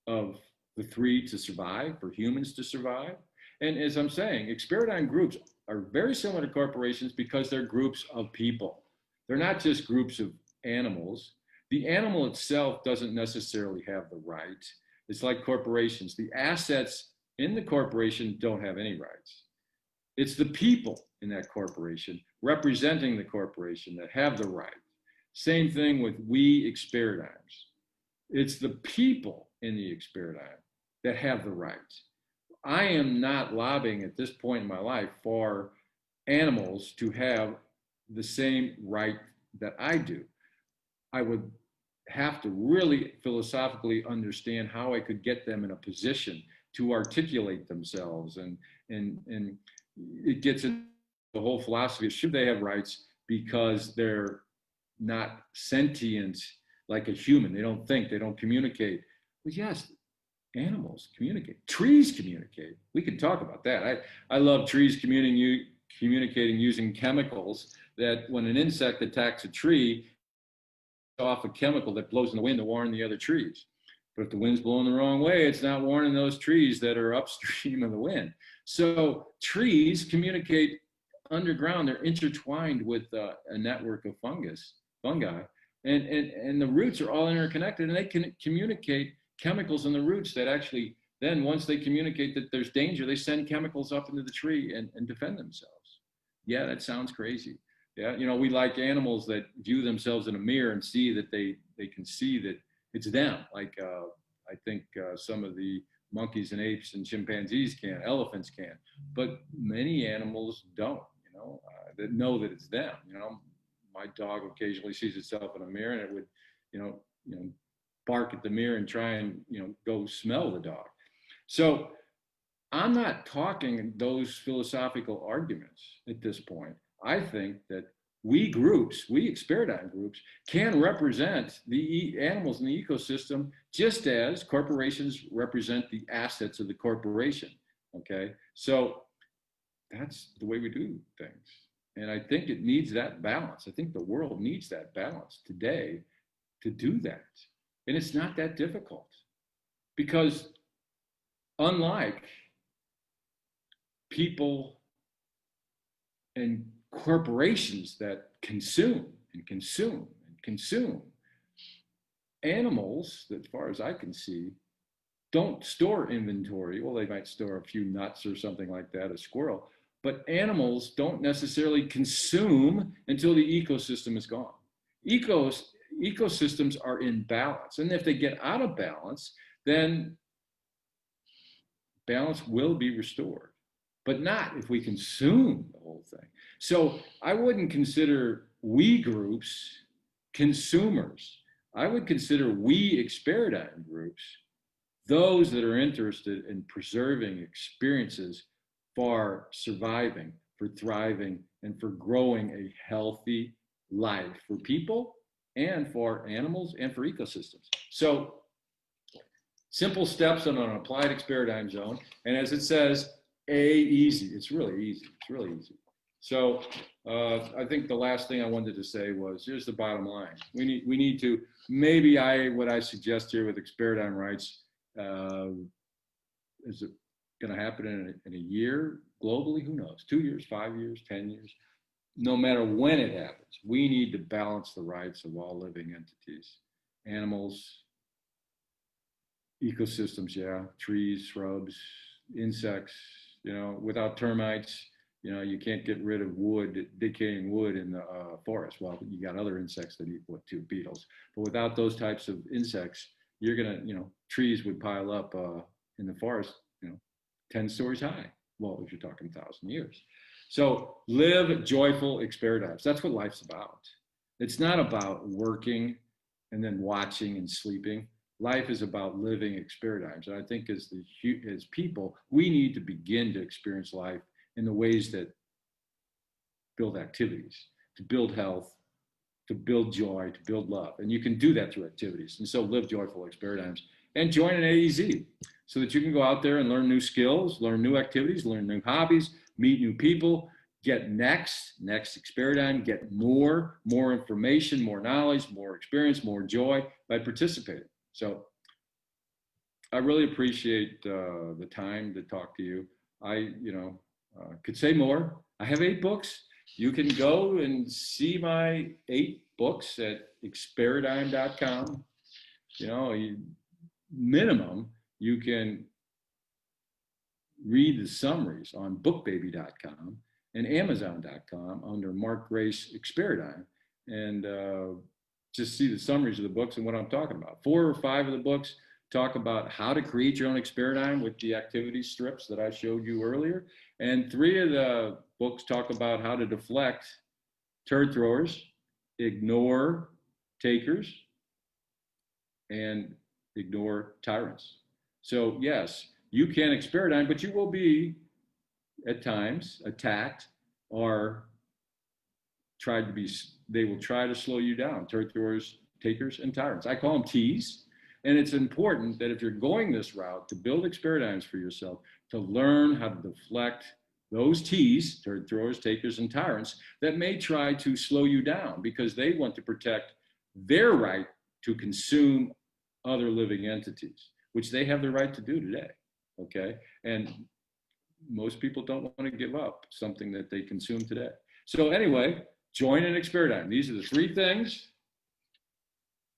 of the three to survive, for humans to survive. And as I'm saying, Experidigm groups are very similar to corporations because they're groups of people. They're not just groups of animals. The animal itself doesn't necessarily have the right. It's like corporations. The assets in the corporation don't have any rights. It's the people in that corporation representing the corporation that have the right. Same thing with Experidigms. It's the people in the Experidigm that have the rights. I am not lobbying at this point in my life for animals to have the same right that I do. I would have to really philosophically understand how I could get them in a position to articulate themselves. And it gets into the whole philosophy of, should they have rights because they're not sentient like a human? They don't think, they don't communicate. Well, yes, animals communicate. Trees communicate. We can talk about that. I love trees communicating using chemicals, that when an insect attacks a tree, off a chemical that blows in the wind to warn the other trees. But if the wind's blowing the wrong way, it's not warning those trees that are upstream of the wind. So trees communicate underground. They're intertwined with a network of fungi, and the roots are all interconnected, and they can communicate chemicals in the roots that actually then once they communicate that there's danger, they send chemicals up into the tree and defend themselves. Yeah, that sounds crazy. Yeah, you know, we like animals that view themselves in a mirror and see that they can see that it's them. Like I think some of the monkeys and apes and chimpanzees can, elephants can, but many animals don't. You know, that know that it's them. You know, my dog occasionally sees itself in a mirror and it would, you know, bark at the mirror and try and go smell the dog. So I'm not talking those philosophical arguments at this point. I think that we Experidigm groups, can represent the animals in the ecosystem just as corporations represent the assets of the corporation. Okay, so that's the way we do things. And I think it needs that balance. I think the world needs that balance today to do that. And it's not that difficult because unlike people and corporations that consume and consume and consume, animals, as far as I can see, don't store inventory. Well, they might store a few nuts or something like that, a squirrel, but animals don't necessarily consume until the ecosystem is gone. Ecosystems are in balance. And if they get out of balance, then balance will be restored, but not if we consume the whole thing. So I wouldn't consider we groups consumers. I would consider we Experidigm groups those that are interested in preserving experiences for surviving, for thriving, and for growing a healthy life for people and for animals and for ecosystems. So simple steps on an applied Experidigm zone. And as it says, easy. It's really easy. It's really easy. So I think the last thing I wanted to say was, here's the bottom line. We need to, maybe what I suggest here with Experidigm rights, is it going to happen in a year globally? Who knows? 2 years, 5 years, 10 years? No matter when it happens, we need to balance the rights of all living entities, animals, ecosystems, yeah, trees, shrubs, insects. Without termites, you can't get rid of decaying wood in the forest. Well, you got other insects that eat wood too, beetles. But without those types of insects, you're gonna, trees would pile up in the forest, 10 stories high. Well, if you're talking 1,000 years. So live joyful Experidigms. That's what life's about. It's not about working and then watching and sleeping. Life is about living Experidigms. And I think as people, we need to begin to experience life in the ways that build activities, to build health, to build joy, to build love. And you can do that through activities. And so live joyful Experidigms and join an AEZ so that you can go out there and learn new skills, learn new activities, learn new hobbies, meet new people, get next Experidigm, get more information, more knowledge, more experience, more joy by participating. So I really appreciate the time to talk to you. I, could say more. I have 8 books. You can go and see my 8 books at experidigm.com. Minimum, you can read the summaries on bookbaby.com and amazon.com under Mark Grace Experidigm, and just see the summaries of the books and what I'm talking about. 4 or 5 of the books talk about how to create your own Experidigm with the activity strips that I showed you earlier. And 3 of the books talk about how to deflect turd throwers, ignore takers, and ignore tyrants. So yes, you can Experidigm, but you will be at times attacked or they will try to slow you down. Turd throwers, takers, and tyrants. I call them T's. And it's important that if you're going this route to build Experidigms for yourself, to learn how to deflect those T's, turd throwers, takers, and tyrants, that may try to slow you down because they want to protect their right to consume other living entities, which they have the right to do today. Okay. And most people don't want to give up something that they consume today. So anyway, join an Experidigm. These are the three things: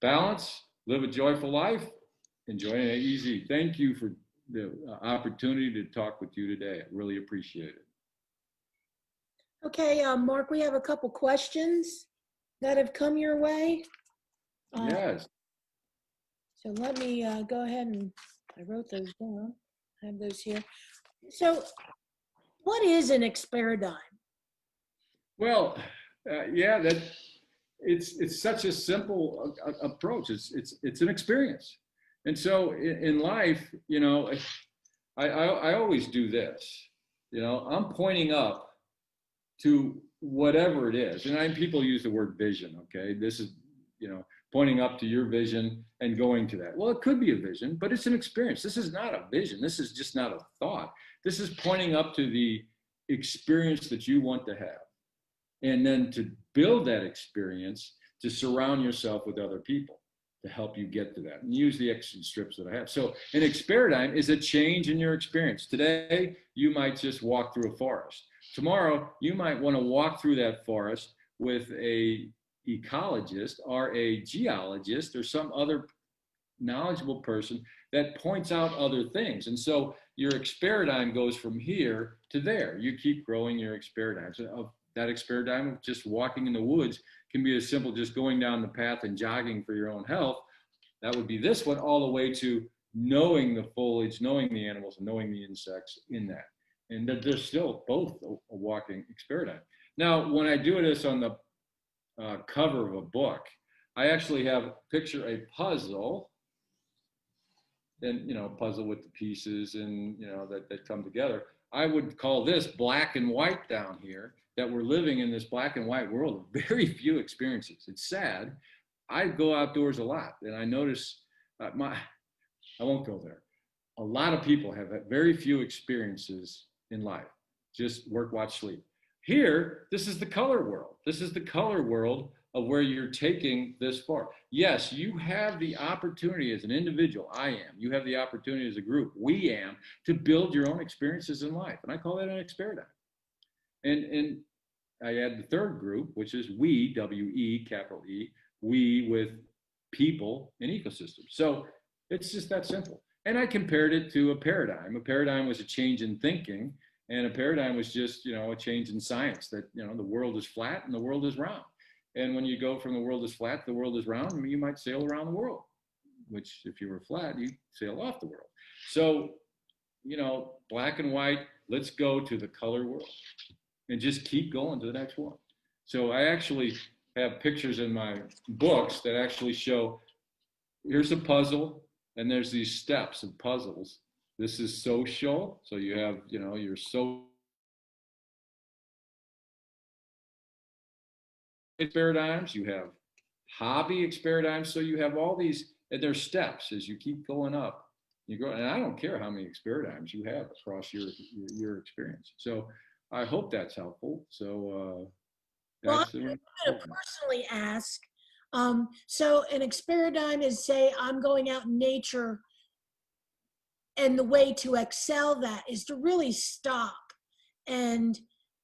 balance, live a joyful life, enjoy it easy. Thank you for the opportunity to talk with you today. I really appreciate it. Okay, Mark, we have a couple questions that have come your way. Yes. So let me go ahead and I wrote those down. I have those here. So what is an Experidigm? Well, yeah, that it's such a simple approach. It's an experience, and so in life, you know, I always do this. You know, I'm pointing up to whatever it is, and people use the word vision. Okay, this is, you know, pointing up to your vision and going to that. Well, it could be a vision, but it's an experience. This is not a vision. This is just not a thought. This is pointing up to the experience that you want to have, and then to build that experience, to surround yourself with other people to help you get to that, and use the action strips that I have. So an Experidigm is a change in your experience. Today, you might just walk through a forest. Tomorrow, you might want to walk through that forest with a ecologist or a geologist or some other knowledgeable person that points out other things. And so your Experidigm goes from here to there. You keep growing your Experidigm. So that Experidigm of just walking in the woods can be as simple just going down the path and jogging for your own health. That would be this one, all the way to knowing the foliage, knowing the animals, and knowing the insects in that. And that they're still both a walking Experidigm. Now, when I do this on the cover of a book, I actually have picture a puzzle, and you know, puzzle with the pieces and you know that come together. I would call this black and white down here, that we're living in this black and white world of very few experiences. It's sad. I go outdoors a lot, and I notice I won't go there. A lot of people have very few experiences in life. Just work, watch, sleep. Here, this is the color world. This is the color world of where you're taking this far. Yes, you have the opportunity as an individual, I am. You have the opportunity as a group, we am, to build your own experiences in life. And I call that an Experidigm. And I add the third group, which is we, W-E, capital E, we with people and ecosystems. So it's just that simple. And I compared it to a paradigm. A paradigm was a change in thinking, and a paradigm was just, you know, a change in science, that, you know, the world is flat and the world is round. And when you go from the world is flat to the world is round, you might sail around the world, which if you were flat, you sail off the world. So, you know, black and white, let's go to the color world and just keep going to the next one. So I actually have pictures in my books that actually show, here's a puzzle, and there's these steps of puzzles. This is social, so you have, you know, your social Experidigms, you have hobby Experidigms, so you have all these, and there's steps as you keep going up. You go, and I don't care how many Experidigms you have across your experience. So I hope that's helpful. So Well, that's I'm going to personally ask. So an Experidigm is, say, I'm going out in nature, and the way to excel that is to really stop and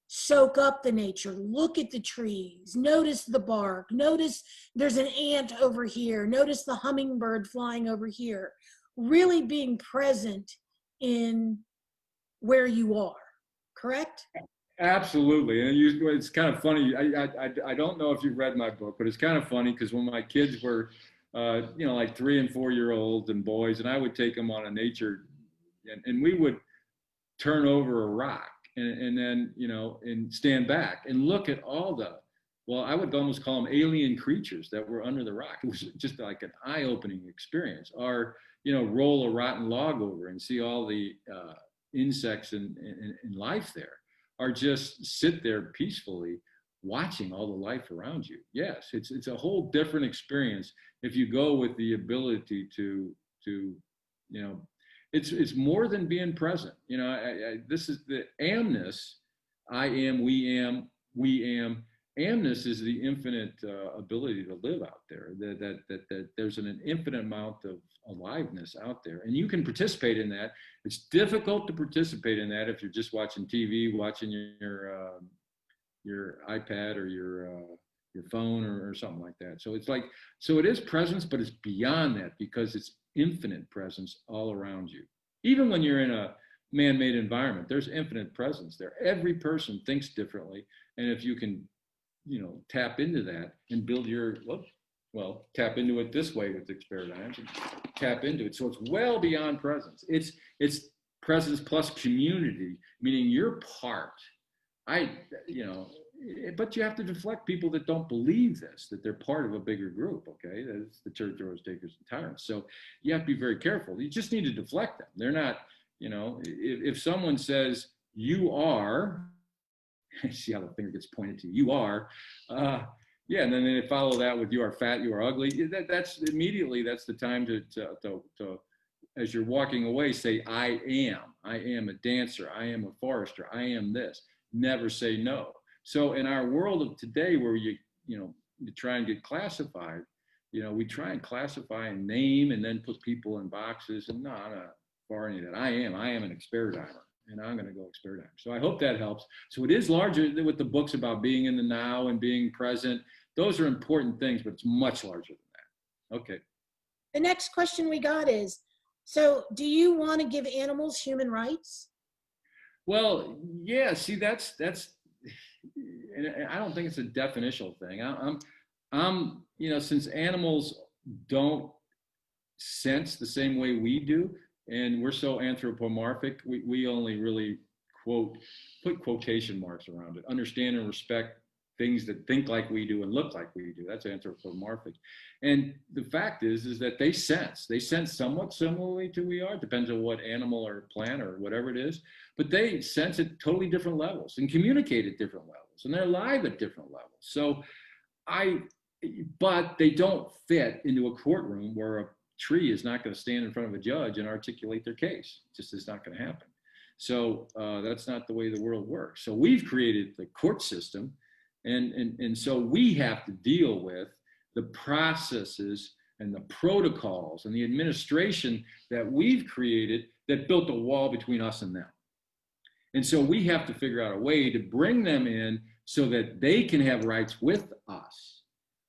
soak up the nature, look at the trees, notice the bark, notice there's an ant over here, notice the hummingbird flying over here, really being present in where you are, correct? Absolutely, and it's kind of funny. I don't know if you've read my book, but it's kind of funny because when my kids were, you know, like 3 and 4 year olds and boys, and I would take them on a nature, and we would turn over a rock, and then, you know, and stand back and look at all the, well, I would almost call them alien creatures that were under the rock. It was just like an eye-opening experience. Or, you know, roll a rotten log over and see all the insects and life there, or just sit there peacefully watching all the life around you. Yes, it's a whole different experience if you go with the ability to you know, it's more than being present. You know, this is the amness. I am, we am, we am. amness is the infinite ability to live out there. That there's an infinite amount of aliveness out there, and you can participate in that. It's difficult to participate in that if you're just watching TV, watching your iPad or your phone or something like that. So it's like, so it is presence, but it's beyond that because it's infinite presence all around you. Even when you're in a man-made environment, there's infinite presence there. Every person thinks differently, and if you can, tap into that and build your, well, tap into it this way with Experidigms and tap into it. So it's well beyond presence. It's presence plus community, meaning you're part. But you have to deflect people that don't believe this, that they're part of a bigger group, okay? That's the territories, takers, and tyrants. So you have to be very careful. You just need to deflect them. They're not, if someone says, you are, see how the finger gets pointed to you are, yeah, and then they follow that with you are fat, you are ugly. That's immediately, that's the time to as you're walking away, say, I am a dancer, I am a forester, I am this. Never say no. So in our world of today, where you try and get classified, we try and classify and name and then put people in boxes. And no, I'm not for any of that. I am an Experidimer, and I'm going to go Experidigm. So I hope that helps. So it is larger with the books about being in the now and being present. Those are important things, but it's much larger than that. Okay. The next question we got is, so do you want to give animals human rights? Well, yeah, see, that's, and I don't think it's a definitional thing. I'm, since animals don't sense the same way we do, and we're so anthropomorphic, we only really put quotation marks around it, understand and respect things that think like we do and look like we do. That's anthropomorphic. And the fact is that they sense somewhat similarly to we are, depends on what animal or plant or whatever it is, but they sense at totally different levels and communicate at different levels, and they're alive at different levels. So but they don't fit into a courtroom where a tree is not going to stand in front of a judge and articulate their case. It just is not going to happen. So that's not the way the world works. So we've created the court system, and so we have to deal with the processes and the protocols and the administration that we've created that built a wall between us and them. And so we have to figure out a way to bring them in so that they can have rights with us.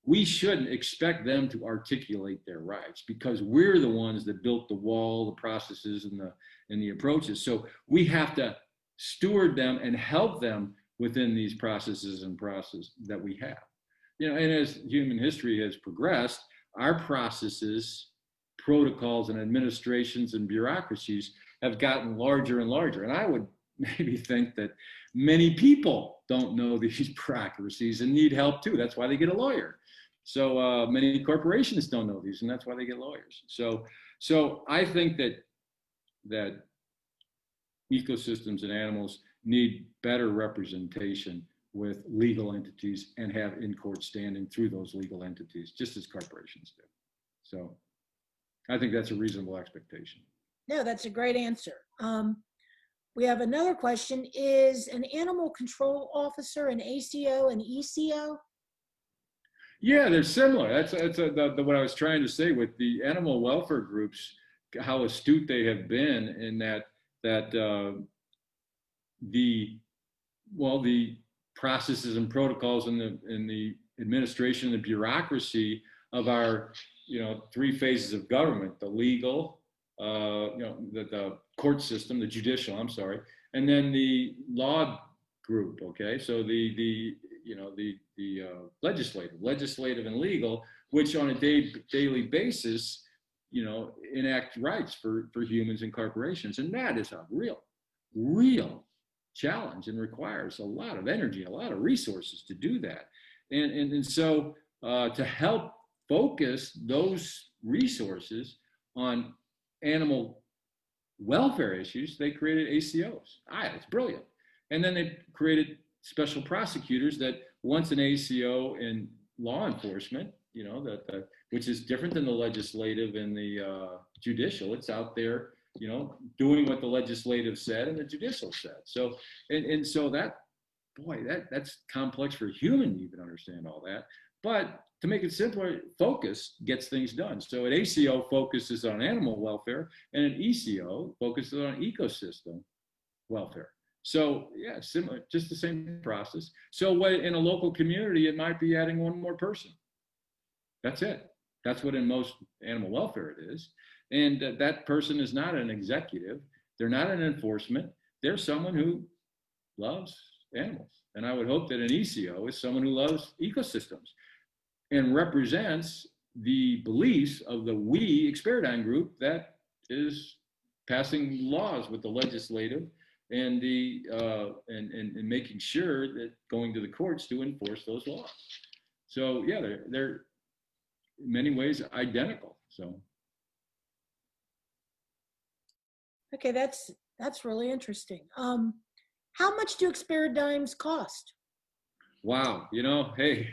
We shouldn't expect them to articulate their rights because we're the ones that built the wall, the processes, and the approaches. So we have to steward them and help them within these processes and process that we have. And as human history has progressed, our processes, protocols, and administrations and bureaucracies have gotten larger and larger. And I would maybe think that many people don't know these bureaucracies and need help too. That's why they get a lawyer. So many corporations don't know these, and that's why they get lawyers. So I think that ecosystems and animals need better representation with legal entities and have in-court standing through those legal entities, just as corporations do. So I think that's a reasonable expectation. No, that's a great answer. We have another question. Is an animal control officer an ACO and ECO? Yeah, they're similar. That's what I was trying to say with the animal welfare groups, how astute they have been in that the processes and protocols in the administration and the bureaucracy of our three phases of government: the legal, the court system, the judicial, I'm sorry, and then the law group. Okay, so the legislative and legal, which on a daily basis enact rights for humans and corporations, and that is a real challenge and requires a lot of energy, a lot of resources to do that. And so to help focus those resources on animal welfare issues, they created ACOs. It's brilliant. And then they created special prosecutors that once an ACO in law enforcement, which is different than the legislative and the judicial. It's out there, doing what the legislative said and the judicial said. So, and so that boy, that's complex for a human to even understand all that. But to make it simpler, focus gets things done. So an ACO focuses on animal welfare, and an ECO focuses on ecosystem welfare. So yeah, similar, just the same process. So what in a local community, it might be adding one more person. That's it. That's what in most animal welfare it is. And that person is not an executive. They're not an enforcement. They're someone who loves animals. And I would hope that an ECO is someone who loves ecosystems and represents the beliefs of the we Experidigm group that is passing laws with the legislative and the and making sure that going to the courts to enforce those laws. So yeah, they're in many ways identical. So Okay, that's really interesting. How much do Experidigms cost? wow, hey,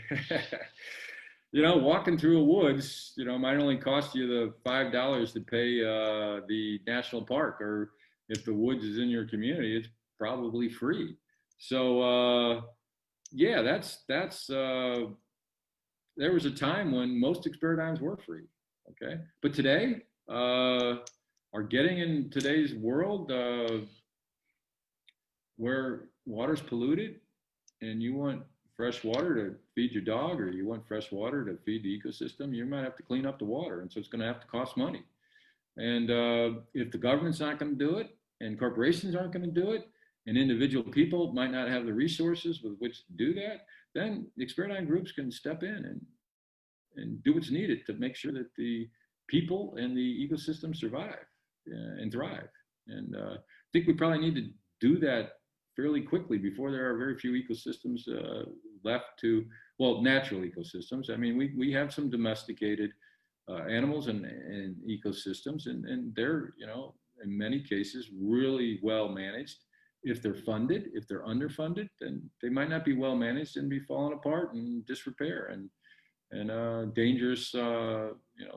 walking through a woods, might only cost you the $5 to pay the national park, or if the woods is in your community, it's probably free. So yeah, that's there was a time when most Experidigms were free. Okay, but today, are getting in today's world where water's polluted, and you want fresh water to feed your dog, or you want fresh water to feed the ecosystem, you might have to clean up the water, and so it's going to have to cost money. And if the government's not going to do it, and corporations aren't going to do it, and individual people might not have the resources with which to do that, then the Experidigm groups can step in and do what's needed to make sure that the people and the ecosystem survive and thrive. And I think we probably need to do that fairly quickly before there are very few ecosystems left to, well, natural ecosystems. I mean, we have some domesticated animals and ecosystems, and they're, in many cases, really well managed. If they're funded, if they're underfunded, then they might not be well managed and be falling apart and disrepair and dangerous,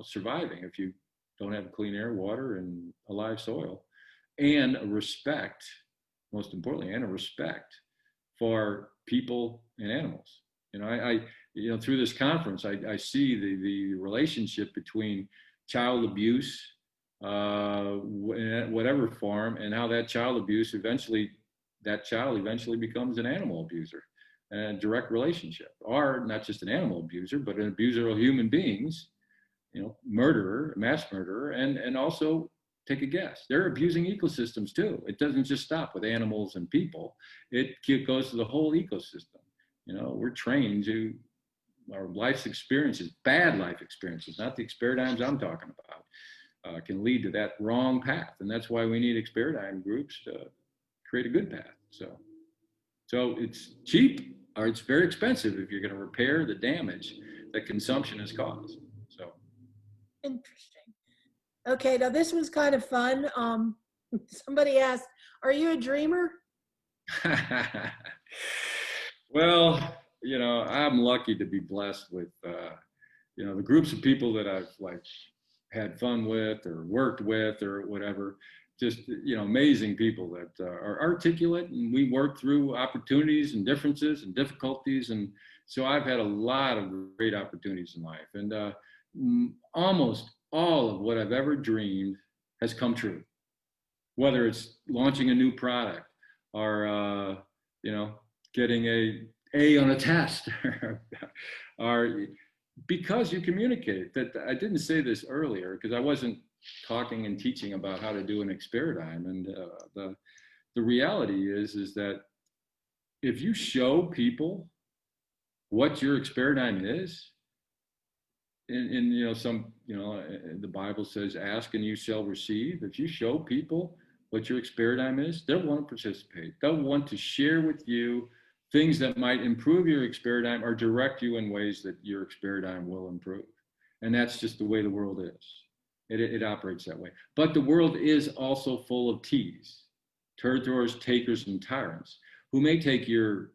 surviving if you don't have clean air, water, and a live soil, and a respect, most importantly, and a respect for people and animals. I through this conference, I see the relationship between child abuse, in whatever form, and how that child child eventually becomes an animal abuser, and a direct relationship, or not just an animal abuser, but an abuser of human beings, murderer, mass murderer, and also, take a guess, they're abusing ecosystems too. It doesn't just stop with animals and people. It goes to the whole ecosystem. We're trained to, our life's experiences, bad life experiences, not the Experidigms I'm talking about, can lead to that wrong path. And that's why we need Experidigm groups to create a good path. So it's cheap, or it's very expensive if you're going to repair the damage that consumption has caused. So Interesting. Okay, now this was kind of fun. Somebody asked, "Are you a dreamer?" Well, I'm lucky to be blessed with, the groups of people that I've had fun with or worked with or whatever. Just, amazing people that are articulate, and we work through opportunities and differences and difficulties. And so I've had a lot of great opportunities in life, and almost all of what I've ever dreamed has come true, whether it's launching a new product or, getting A on a test or because you communicate. That I didn't say this earlier because I wasn't talking and teaching about how to do an Experidigm. And the reality is that if you show people what your Experidigm is, the Bible says, ask and you shall receive. If you show people what your Experidigm is, they'll want to participate. They'll want to share with you things that might improve your Experidigm or direct you in ways that your Experidigm will improve. And that's just the way the world is. It operates that way. But the world is also full of T's, turd throwers, takers, and tyrants, who may take your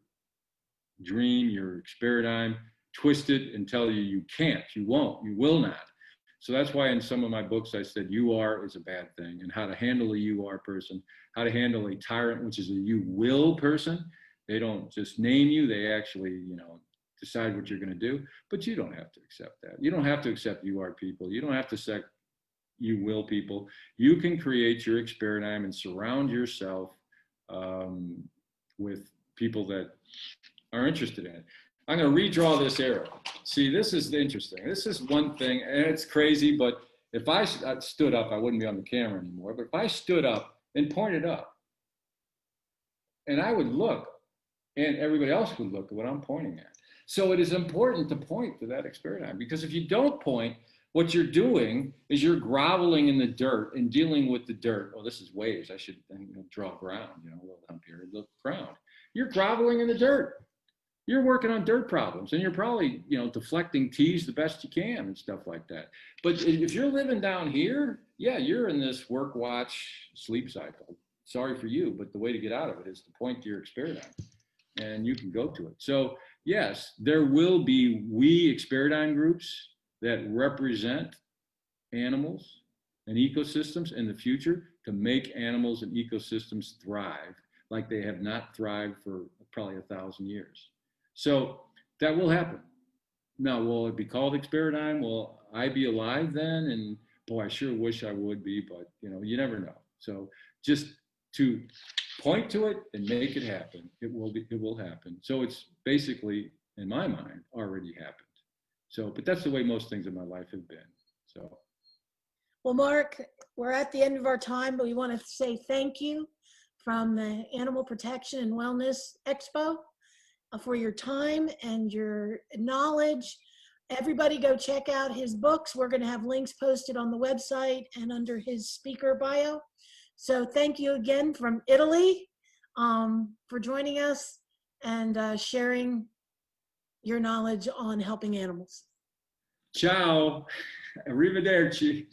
dream, your Experidigm, twist it and tell you can't, you won't, you will not. So that's why in some of my books I said you are is a bad thing, and how to handle a you are person, how to handle a tyrant, which is a you will person, They don't just name you. They actually, decide what you're going to do. But you don't have to accept that. You don't have to accept you are people. You don't have to accept you will people. You can create your Experidigm and surround yourself with people that are interested in it. I'm going to redraw this arrow. See, this is interesting. This is one thing, and it's crazy, but if I stood up, I wouldn't be on the camera anymore. But if I stood up and pointed up, and I would look, and everybody else would look at what I'm pointing at. So it is important to point to that Experidigm, because if you don't point, what you're doing is you're groveling in the dirt and dealing with the dirt. Oh, this is waves. I should draw ground, a little down here, look ground. You're groveling in the dirt. You're working on dirt problems, and you're probably, deflecting T's the best you can and stuff like that. But if you're living down here, yeah, you're in this work, watch, sleep cycle. Sorry for you, but the way to get out of it is to point to your Experidigm, and you can go to it. So yes, there will be Experidigm groups that represent animals and ecosystems in the future to make animals and ecosystems thrive like they have not thrived for probably 1,000 years. So that will happen. Now, will it be called Experidigm? Will I be alive then? And boy, I sure wish I would be, but you never know. So just to point to it and make it happen, it will happen. So it's basically, in my mind, already happened. So, but that's the way most things in my life have been. So. Well, Mark, we're at the end of our time, but we want to say thank you from the Animal Protection and Wellness Expo for your time and your knowledge. Everybody go check out his books. We're going to have links posted on the website and under his speaker bio. So thank you again from Italy for joining us and sharing your knowledge on helping animals. Ciao. Arrivederci.